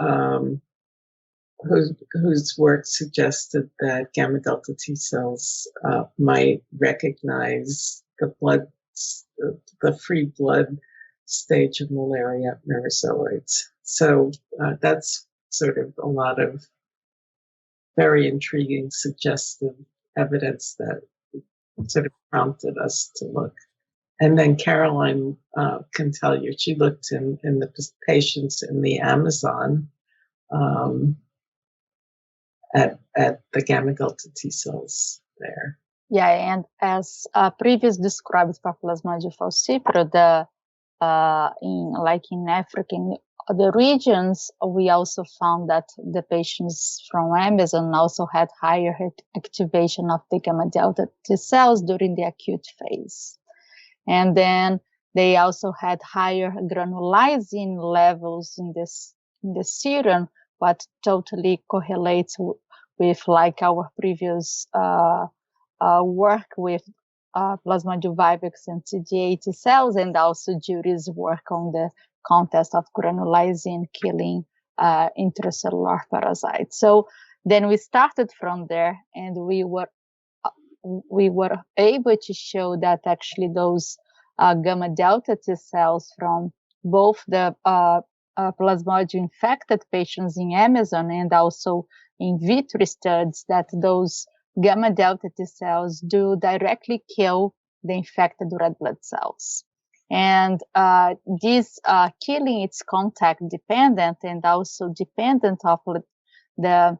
Speaker 4: work suggested that gamma delta T cells might recognize the free blood stage of malaria merozoites. So that's sort of a lot of very intriguing, suggestive evidence that sort of prompted us to look. And then Caroline can tell you, she looked in the patients in the Amazon at the gamma delta T cells there.
Speaker 3: Yeah, and as previous described for Plasmodium falciparum, in Africa, in other regions, we also found that the patients from Amazon also had higher activation of the gamma delta T cells during the acute phase. And then they also had higher granulizing levels in the serum, what totally correlates with like our previous work with Plasmodium vivax and CD8 cells, and also Judy's work on the context of granulizing killing intracellular parasites. So then we started from there, and we were able to show that actually those gamma delta T cells from both the Plasmodium infected patients in Amazon and also in vitro studies, that those gamma delta T cells do directly kill the infected red blood cells. And this killing, it's contact dependent and also dependent of the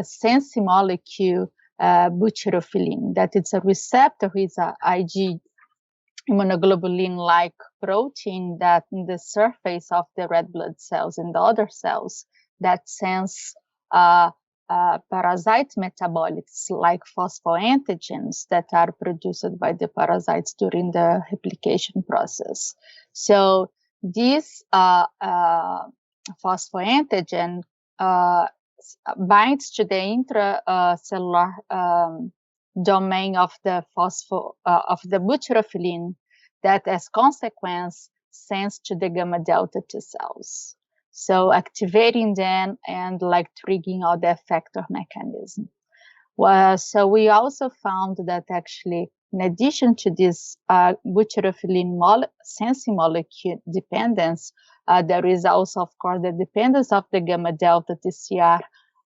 Speaker 3: sense molecule butyrophilin, that it's a receptor, it's a Ig immunoglobulin-like protein that in the surface of the red blood cells and the other cells that sense parasite metabolites like phosphoantigens that are produced by the parasites during the replication process. So this phosphoantigen binds to the intracellular domain of the butyrophilin, that as consequence sends to the gamma delta T cells. So activating them and like triggering all the effector mechanism. Well, so we also found that actually, in addition to this butyrophilin sensing molecule dependence, there is also, of course, the dependence of the gamma delta TCR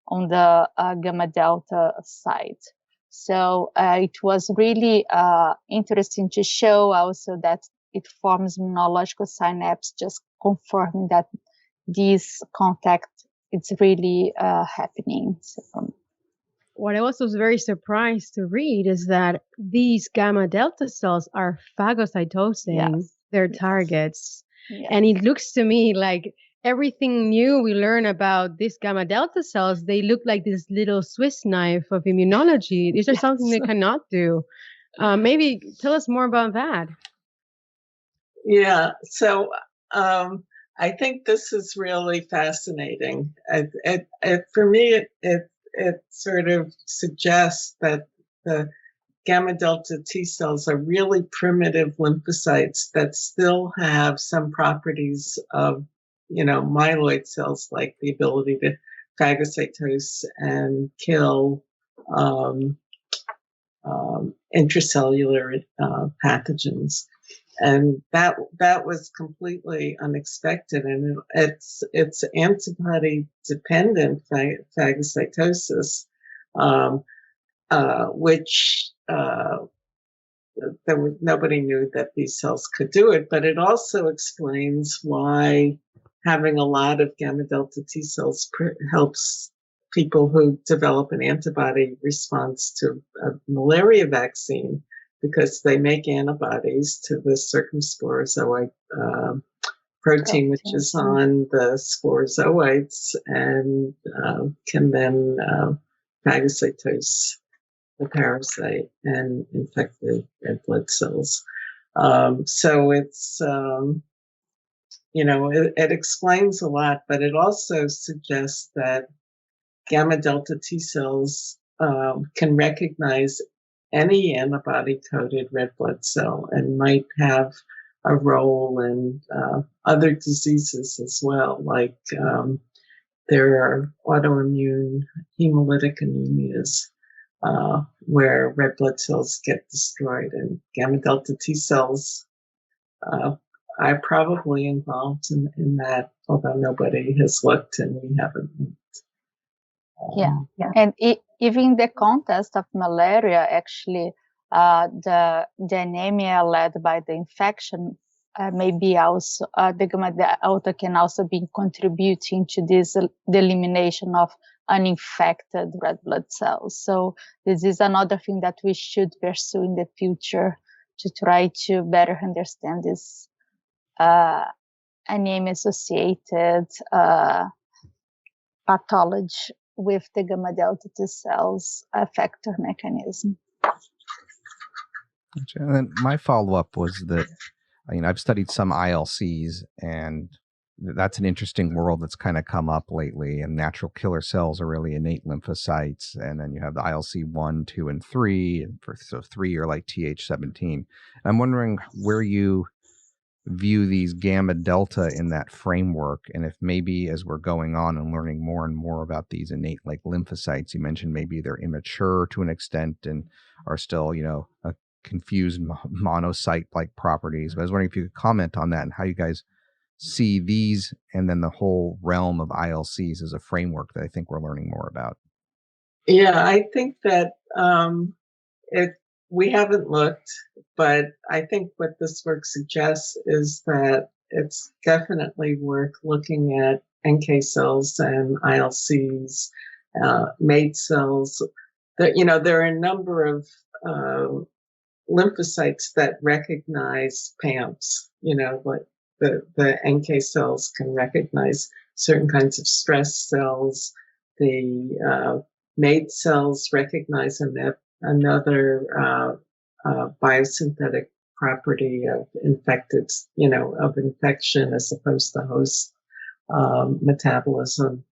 Speaker 3: on the gamma delta side. So it was really interesting to show also that it forms immunological synapse, just confirming that this contact, it's really happening. So,
Speaker 2: what I also was very surprised to read is that these gamma delta cells are phagocytosing their targets.
Speaker 3: Yes.
Speaker 2: And it looks to me like everything new we learn about these gamma delta cells, they look like this little Swiss knife of immunology. These are something they cannot do. Maybe tell us more about that.
Speaker 4: Yeah, so I think this is really fascinating. For me, it sort of suggests that the gamma delta T cells are really primitive lymphocytes that still have some properties of, myeloid cells, like the ability to phagocytose and kill intracellular pathogens. And that was completely unexpected, and it's antibody dependent phagocytosis, which nobody knew that these cells could do it. But it also explains why having a lot of gamma delta T cells helps people who develop an antibody response to a malaria vaccine, because they make antibodies to the circumsporozoite protein, which is on the sporozoites, and can then phagocytose the parasite and infect the red blood cells. So it's, it explains a lot, but it also suggests that gamma delta T cells can recognize any antibody-coated red blood cell and might have a role in other diseases as well, like there are autoimmune hemolytic anemias where red blood cells get destroyed, and gamma delta T cells are probably involved in that, although nobody has looked and we haven't looked.
Speaker 3: Yeah. And even in the context of malaria, actually, the anemia led by the infection maybe also the gamma delta can also be contributing to this the elimination of uninfected red blood cells. So this is another thing that we should pursue in the future to try to better understand this anemia-associated pathology with the gamma delta T cells effector mechanism.
Speaker 1: And then my follow-up was that, I've studied some ILCs, and that's an interesting world that's kind of come up lately. And natural killer cells are really innate lymphocytes. And then you have the ILC 1, 2, and 3. And so 3 are like Th17. And I'm wondering where you view these gamma delta in that framework, and if maybe as we're going on and learning more and more about these innate like lymphocytes, you mentioned maybe they're immature to an extent and are still a confused monocyte like properties. But I was wondering if you could comment on that and how you guys see these and then the whole realm of ILCs as a framework that I think we're learning more about.
Speaker 4: Yeah, I think that we haven't looked, but I think what this work suggests is that it's definitely worth looking at NK cells and ILCs, MAID cells. There are a number of lymphocytes that recognize PAMPs. Like the NK cells can recognize certain kinds of stress cells. The MAID cells recognize another biosynthetic property of of infection as opposed to host metabolism.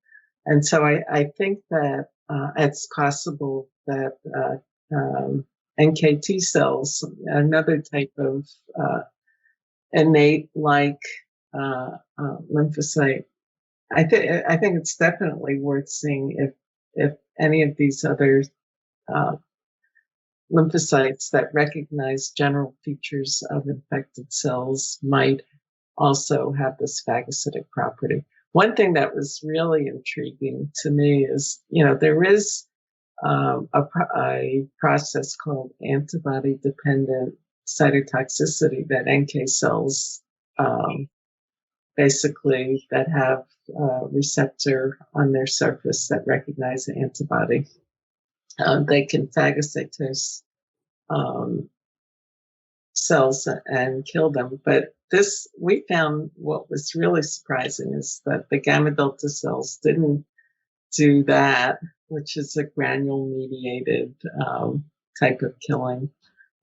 Speaker 4: And so I think that it's possible that NKT cells, another type of innate like lymphocyte, I think it's definitely worth seeing if any of these other lymphocytes that recognize general features of infected cells might also have this phagocytic property. One thing that was really intriguing to me is, there is a process called antibody-dependent cytotoxicity that NK cells basically that have a receptor on their surface that recognize the antibody. They can phagocytose cells and kill them. But we found what was really surprising is that the gamma delta cells didn't do that, which is a granule-mediated type of killing,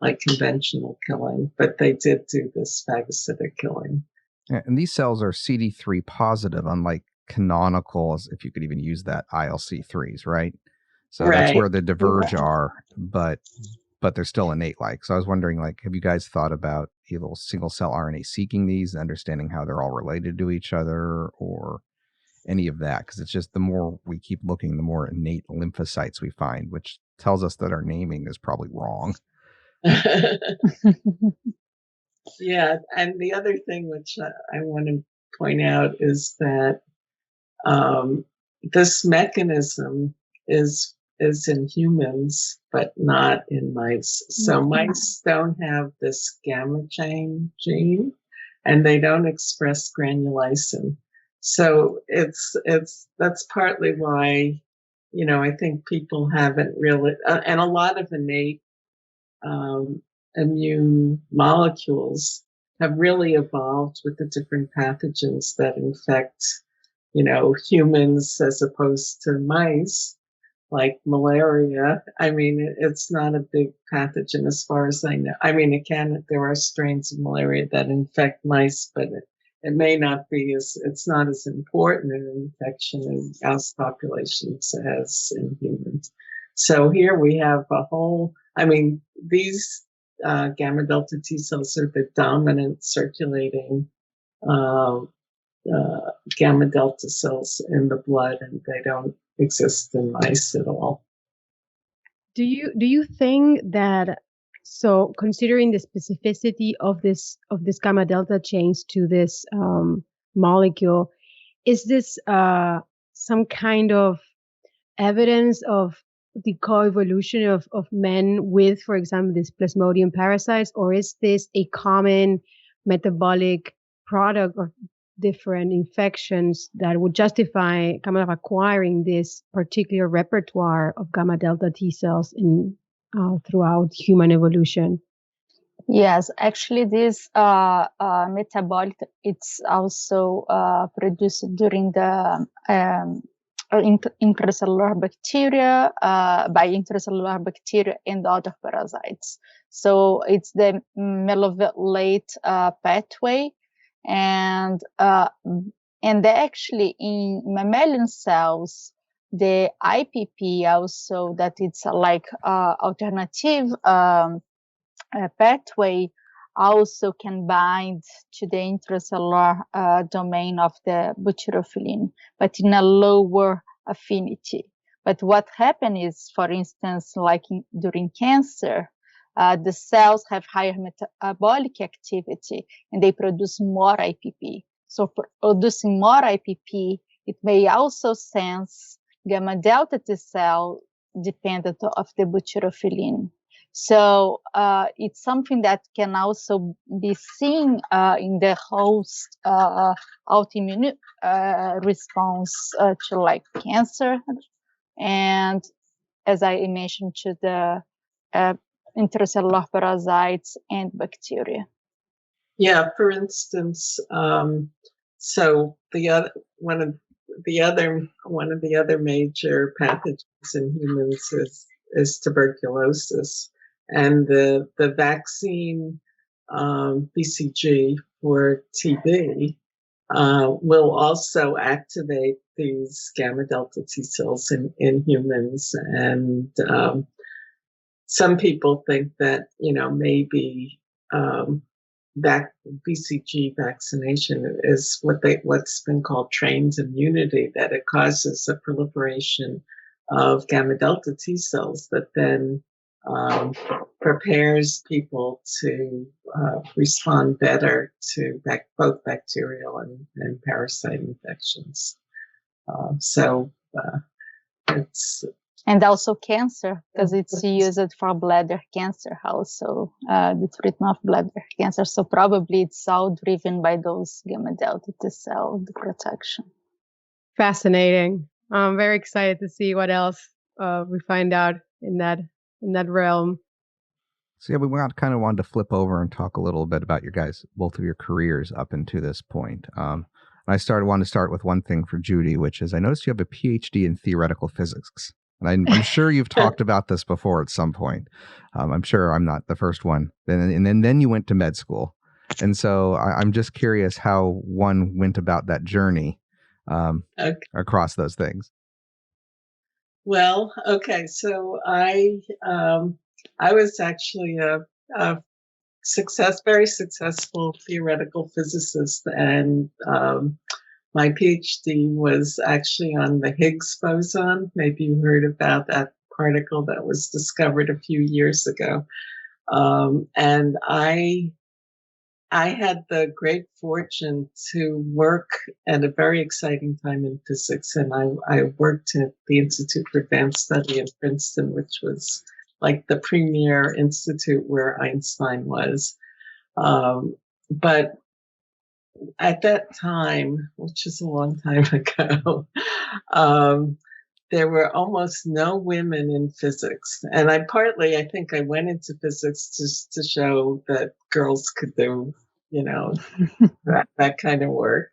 Speaker 4: like conventional killing, but they did do this phagocytic killing.
Speaker 1: Yeah, and these cells are CD3 positive, unlike canonical, if you could even use that, ILC3s, right? So that's where
Speaker 4: Right.
Speaker 1: the diverge are, but they're still innate-like. So I was wondering, like, have you guys thought about either single-cell RNA seeking these and understanding how they're all related to each other, or any of that? Because it's just the more we keep looking, the more innate lymphocytes we find, which tells us that our naming is probably wrong.
Speaker 4: Yeah, and the other thing which I want to point out is that this mechanism is in humans, but not in mice. So mice don't have this gamma chain gene, and they don't express granulysin. So that's partly why, I think people haven't really, and a lot of innate immune molecules have really evolved with the different pathogens that infect, humans as opposed to mice, like malaria. I mean, it's not a big pathogen as far as I know. I mean, there are strains of malaria that infect mice, but it may not be it's not as important an infection in mouse populations as in humans. So here we have these gamma delta T cells are the dominant circulating gamma delta cells in the blood, and they don't exist in mice at all.
Speaker 2: Do you think that, so considering the specificity of this gamma delta change to this molecule, is this some kind of evidence of the coevolution of men with, for example, these Plasmodium parasites, or is this a common metabolic product of different infections that would justify kind of acquiring this particular repertoire of gamma delta T cells in throughout human evolution?
Speaker 3: Yes, actually, this metabolic, it's also produced during the intracellular bacteria, by intracellular bacteria and other parasites. So it's the malevolate pathway, and actually in mammalian cells, the IPP also, that it's like alternative pathway, also can bind to the intracellular domain of the butyrophilin, but in a lower affinity. But what happens is, for instance, like during cancer, the cells have higher metabolic activity and they produce more IPP. So producing more IPP, it may also sense gamma delta T cell dependent of the butyrophilin. So it's something that can also be seen in the host autoimmune response to like cancer, and as I mentioned, to the intracellular parasites and bacteria.
Speaker 4: Yeah, for instance, so one of the other major pathogens in humans is tuberculosis, and the vaccine BCG for TB will also activate these gamma delta T cells in humans, and some people think that maybe that BCG vaccination is what's been called trained immunity, that it causes a proliferation of gamma delta T cells that then prepares people to respond better to both bacterial and parasite infections. So it's...
Speaker 3: And also cancer, because it's used for bladder cancer also, the treatment of bladder cancer. So probably it's all driven by those gamma delta T cell, the protection.
Speaker 2: Fascinating. I'm very excited to see what else we find out in that realm.
Speaker 1: So yeah, we kind of wanted to flip over and talk a little bit about both of your careers up into this point. I wanted to start with one thing for Judy, which is I noticed you have a PhD in theoretical physics. And I'm sure you've talked about this before at some point. I'm sure I'm not the first one. And then you went to med school. And so I'm just curious how one went about that journey
Speaker 4: Okay.
Speaker 1: across those things.
Speaker 4: Well, okay. So I was actually a very successful theoretical physicist, and my PhD was actually on the Higgs boson. Maybe you heard about that particle that was discovered a few years ago. And I had the great fortune to work at a very exciting time in physics, and I worked at the Institute for Advanced Study in Princeton, which was like the premier institute where Einstein was. But at that time, which is a long time ago, there were almost no women in physics. And I think I went into physics just to show that girls could do, that kind of work.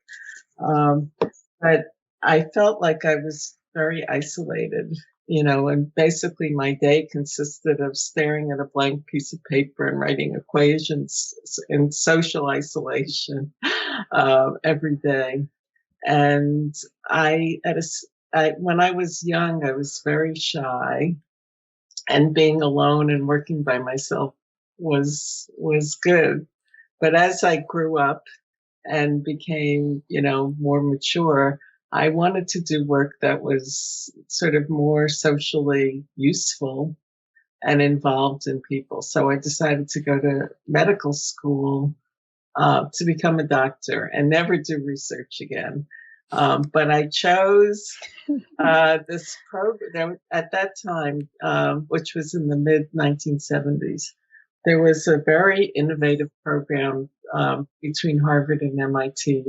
Speaker 4: But I felt like I was very isolated, and basically my day consisted of staring at a blank piece of paper and writing equations in social isolation every day. And when I was young, I was very shy, and being alone and working by myself was good. But as I grew up and became, more mature, I wanted to do work that was sort of more socially useful and involved in people. So I decided to go to medical school to become a doctor and never do research again. But I chose this program at that time, which was in the mid 1970s. There was a very innovative program between Harvard and MIT,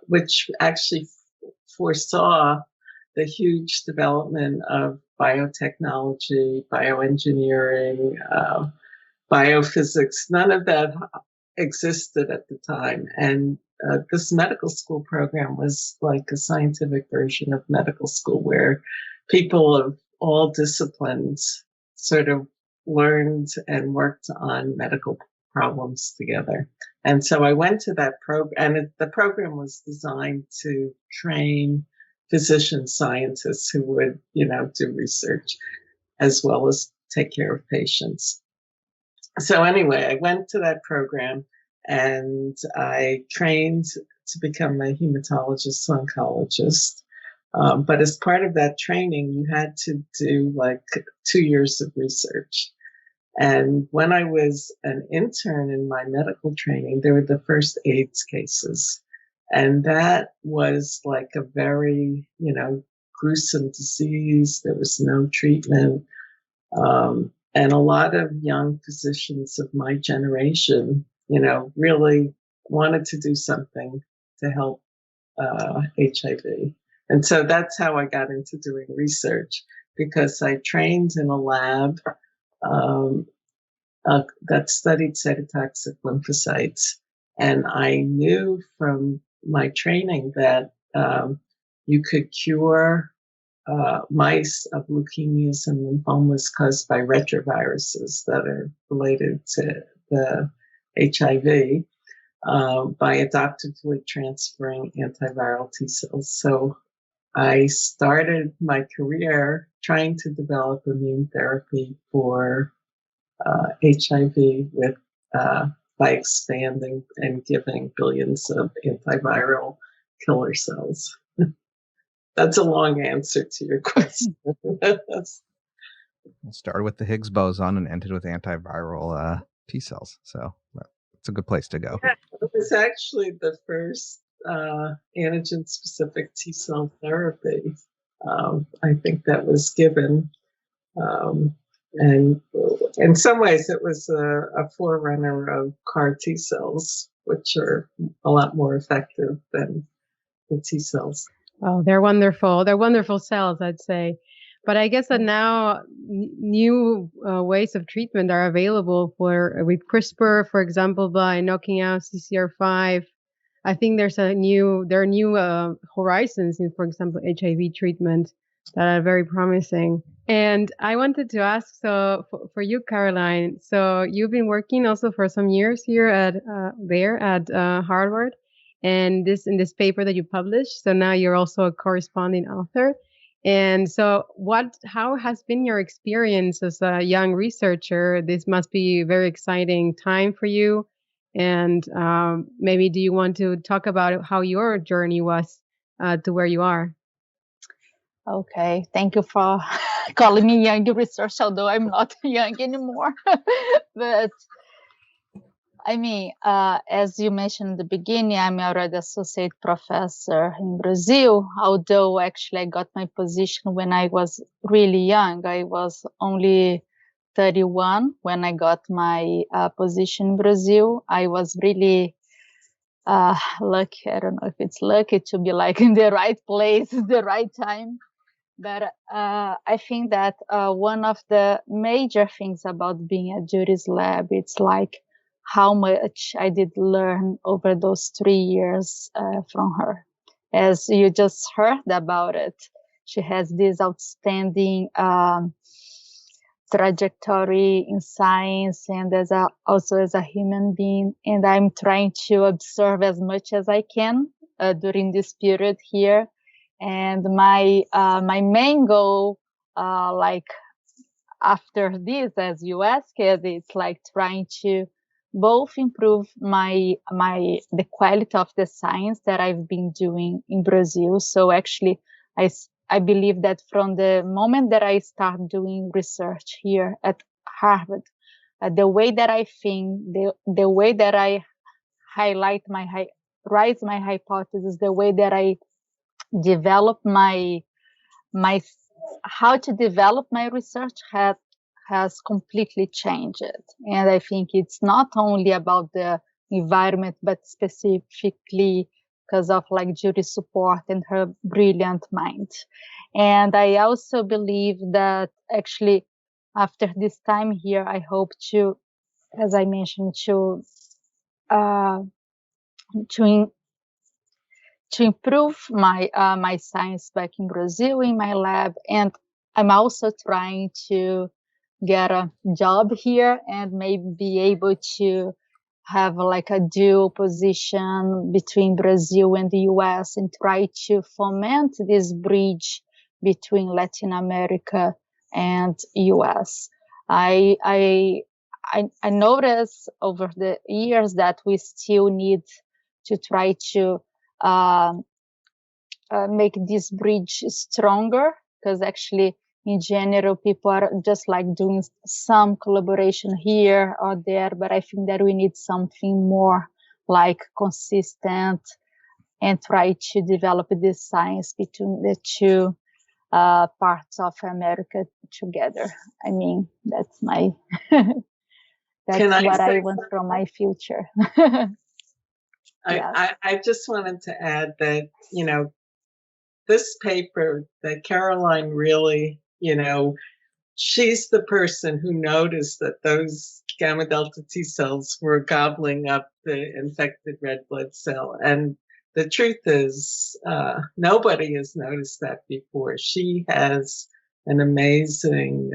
Speaker 4: which actually foresaw the huge development of biotechnology, bioengineering, biophysics. None of that existed at the time. And this medical school program was like a scientific version of medical school where people of all disciplines sort of learned and worked on medical problems together. And so I went to that program, and the program was designed to train physician scientists who would, do research as well as take care of patients. So anyway, I went to that program and I trained to become a hematologist oncologist. But as part of that training, you had to do like 2 years of research. And when I was an intern in my medical training, there were the first AIDS cases. And that was like a very, gruesome disease. There was no treatment. And a lot of young physicians of my generation, really wanted to do something to help HIV. And so that's how I got into doing research, because I trained in a lab that studied cytotoxic lymphocytes. And I knew from my training that you could cure mice of leukemias and lymphomas caused by retroviruses that are related to the HIV by adoptively transferring antiviral T cells. So I started my career trying to develop immune therapy for HIV by expanding and giving billions of antiviral killer cells. That's a long answer to your question.
Speaker 1: Started with the Higgs boson and ended with antiviral T cells. So it's a good place to go.
Speaker 4: Yeah, it was actually the first antigen-specific T cell therapy. I think that was given. And in some ways, it was a forerunner of CAR T cells, which are a lot more effective than the T cells.
Speaker 2: Oh, they're wonderful. They're wonderful cells, I'd say. But I guess that now new ways of treatment are available with CRISPR, for example, by knocking out CCR5. I think there are new horizons in, for example, HIV treatment. that are very promising. And I wanted to ask, so for you, Caroline, so you've been working also for some years here at Harvard, and in this paper that you published. So now you're also a corresponding author. And so, how has been your experience as a young researcher? This must be a very exciting time for you. And maybe do you want to talk about how your journey was to where you are?
Speaker 3: Okay, thank you for calling me young researcher, although I'm not young anymore. But I mean, as you mentioned in the beginning, I'm already associate professor in Brazil, although actually I got my position when I was really young. I was only 31 when I got my position in Brazil. I was really lucky. I don't know if it's lucky to be like in the right place, the right time. But I think that one of the major things about being at Judy's lab, it's like how much I did learn over those 3 years from her. As you just heard about it, she has this outstanding trajectory in science and also as a human being. And I'm trying to observe as much as I can during this period here. And my main goal, like after this, as you asked, it's like trying to both improve the quality of the science that I've been doing in Brazil. So actually, I believe that from the moment that I start doing research here at Harvard, the way that I think, the way that I raise my hypothesis, the way that I develop how to develop my research has completely changed. And I think it's not only about the environment, but specifically because of like Judy's support and her brilliant mind. And I also believe that actually after this time here, I hope to, as I mentioned, to improve my science back in Brazil in my lab. And I'm also trying to get a job here and maybe be able to have like a dual position between Brazil and the US and try to foment this bridge between Latin America and US. I noticed over the years that we still need to try to make this bridge stronger, because actually in general people are just like doing some collaboration here or there, but I think that we need something more like consistent and try to develop this science between the two parts of America together. I mean, that's my that's what I want from my future.
Speaker 4: I just wanted to add that, this paper that Caroline really, she's the person who noticed that those gamma delta T cells were gobbling up the infected red blood cell. And the truth is, nobody has noticed that before. She has an amazing,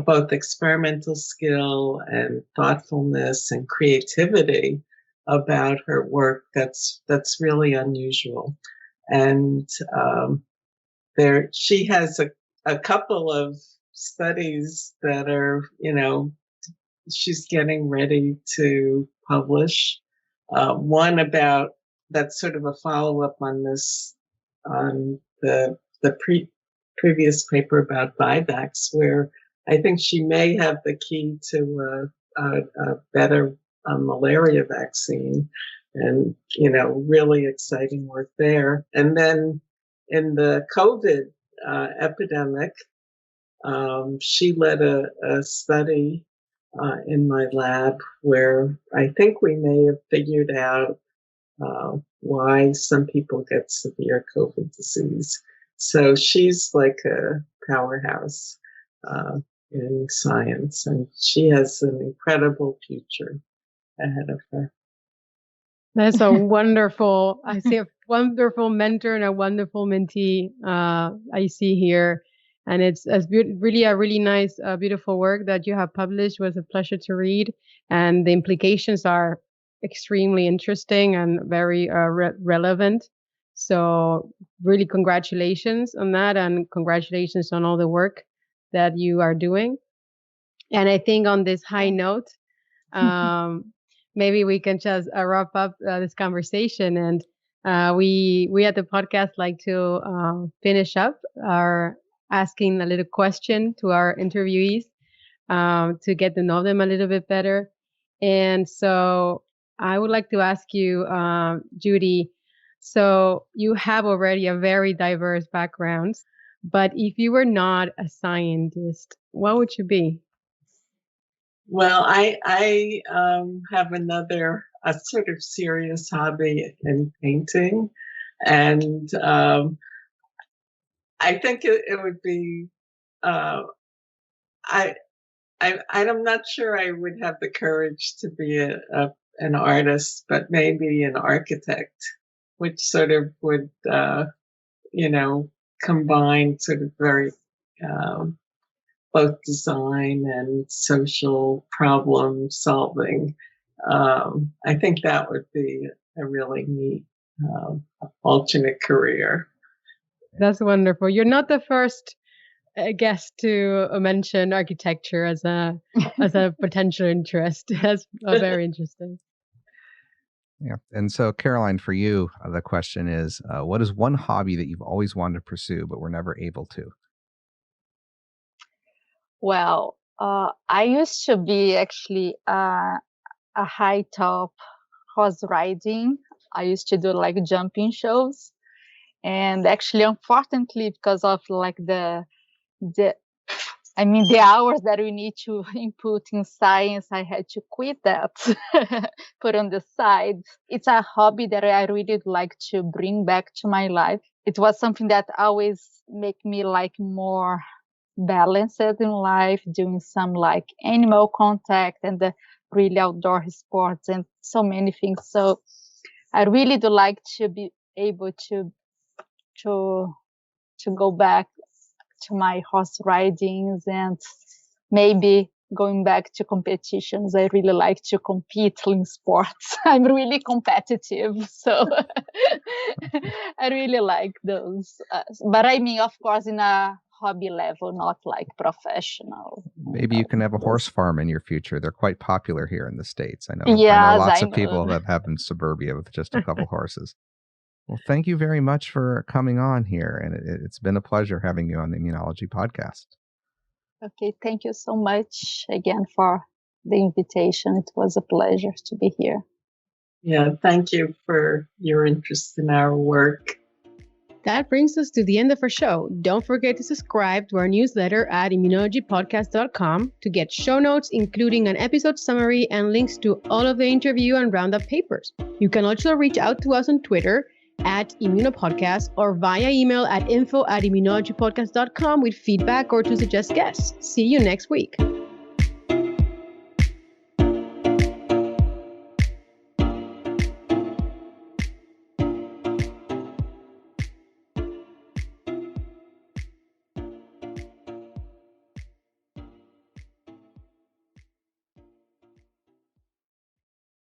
Speaker 4: both experimental skill and thoughtfulness and creativity about her work that's really unusual. And she has a couple of studies that are, she's getting ready to publish. One about that's sort of a follow-up on this, on the previous paper about buybacks, where I think she may have the key to a better malaria vaccine. And, really exciting work there. And then in the COVID epidemic, she led a study in my lab where I think we may have figured out why some people get severe COVID disease. So she's like a powerhouse in science, and she has an incredible future ahead of her.
Speaker 2: That's a wonderful, I see wonderful mentor and a wonderful mentee I see here. And it's really a really nice, beautiful work that you have published. It was a pleasure to read. And the implications are extremely interesting and very relevant. So really congratulations on that, and congratulations on all the work that you are doing. And I think on this high note, maybe we can just wrap up this conversation. And we at the podcast like to finish up our asking a little question to our interviewees to get to know them a little bit better. And so I would like to ask you, Judy, so you have already a very diverse background, but if you were not a scientist, what would you be?
Speaker 4: Well, I have a sort of serious hobby in painting, and I think it would be. I'm not sure I would have the courage to be an artist, but maybe an architect, which sort of would combine sort of very both design and social problem solving. I think that would be a really neat alternate career.
Speaker 2: That's wonderful. You're not the first guest to mention architecture as a potential interest. That's very interesting.
Speaker 1: Yeah. And so, Caroline, for you, the question is, what is one hobby that you've always wanted to pursue but were never able to?
Speaker 3: Well, I used to be actually a high top horse riding. I used to do like jumping shows. And actually, unfortunately, because of like the hours that we need to input in science, I had to quit that, put on the side. It's a hobby that I really would like to bring back to my life. It was something that always make me like more balanced in life, doing some like animal contact and the really outdoor sports and so many things. So I really do like to be able to go back to my horse ridings and maybe going back to competitions. I really like to compete in sports. I'm really competitive, so I really like those. But I mean, of course, in a hobby level, not like professional.
Speaker 1: Maybe you can have a horse farm in your future. They're quite popular here in the States. I know lots of people that have in suburbia with just a couple horses. Well, thank you very much for coming on here. And it's been a pleasure having you on the Immunology podcast.
Speaker 3: Okay, thank you so much again for the invitation. It was a pleasure to be here.
Speaker 4: Yeah, thank you for your interest in our work.
Speaker 2: That brings us to the end of our show. Don't forget to subscribe to our newsletter at immunologypodcast.com to get show notes, including an episode summary and links to all of the interview and Roundup papers. You can also reach out to us on Twitter at Immunopodcast or via email at info@immunologypodcast.com with feedback or to suggest guests. See you next week.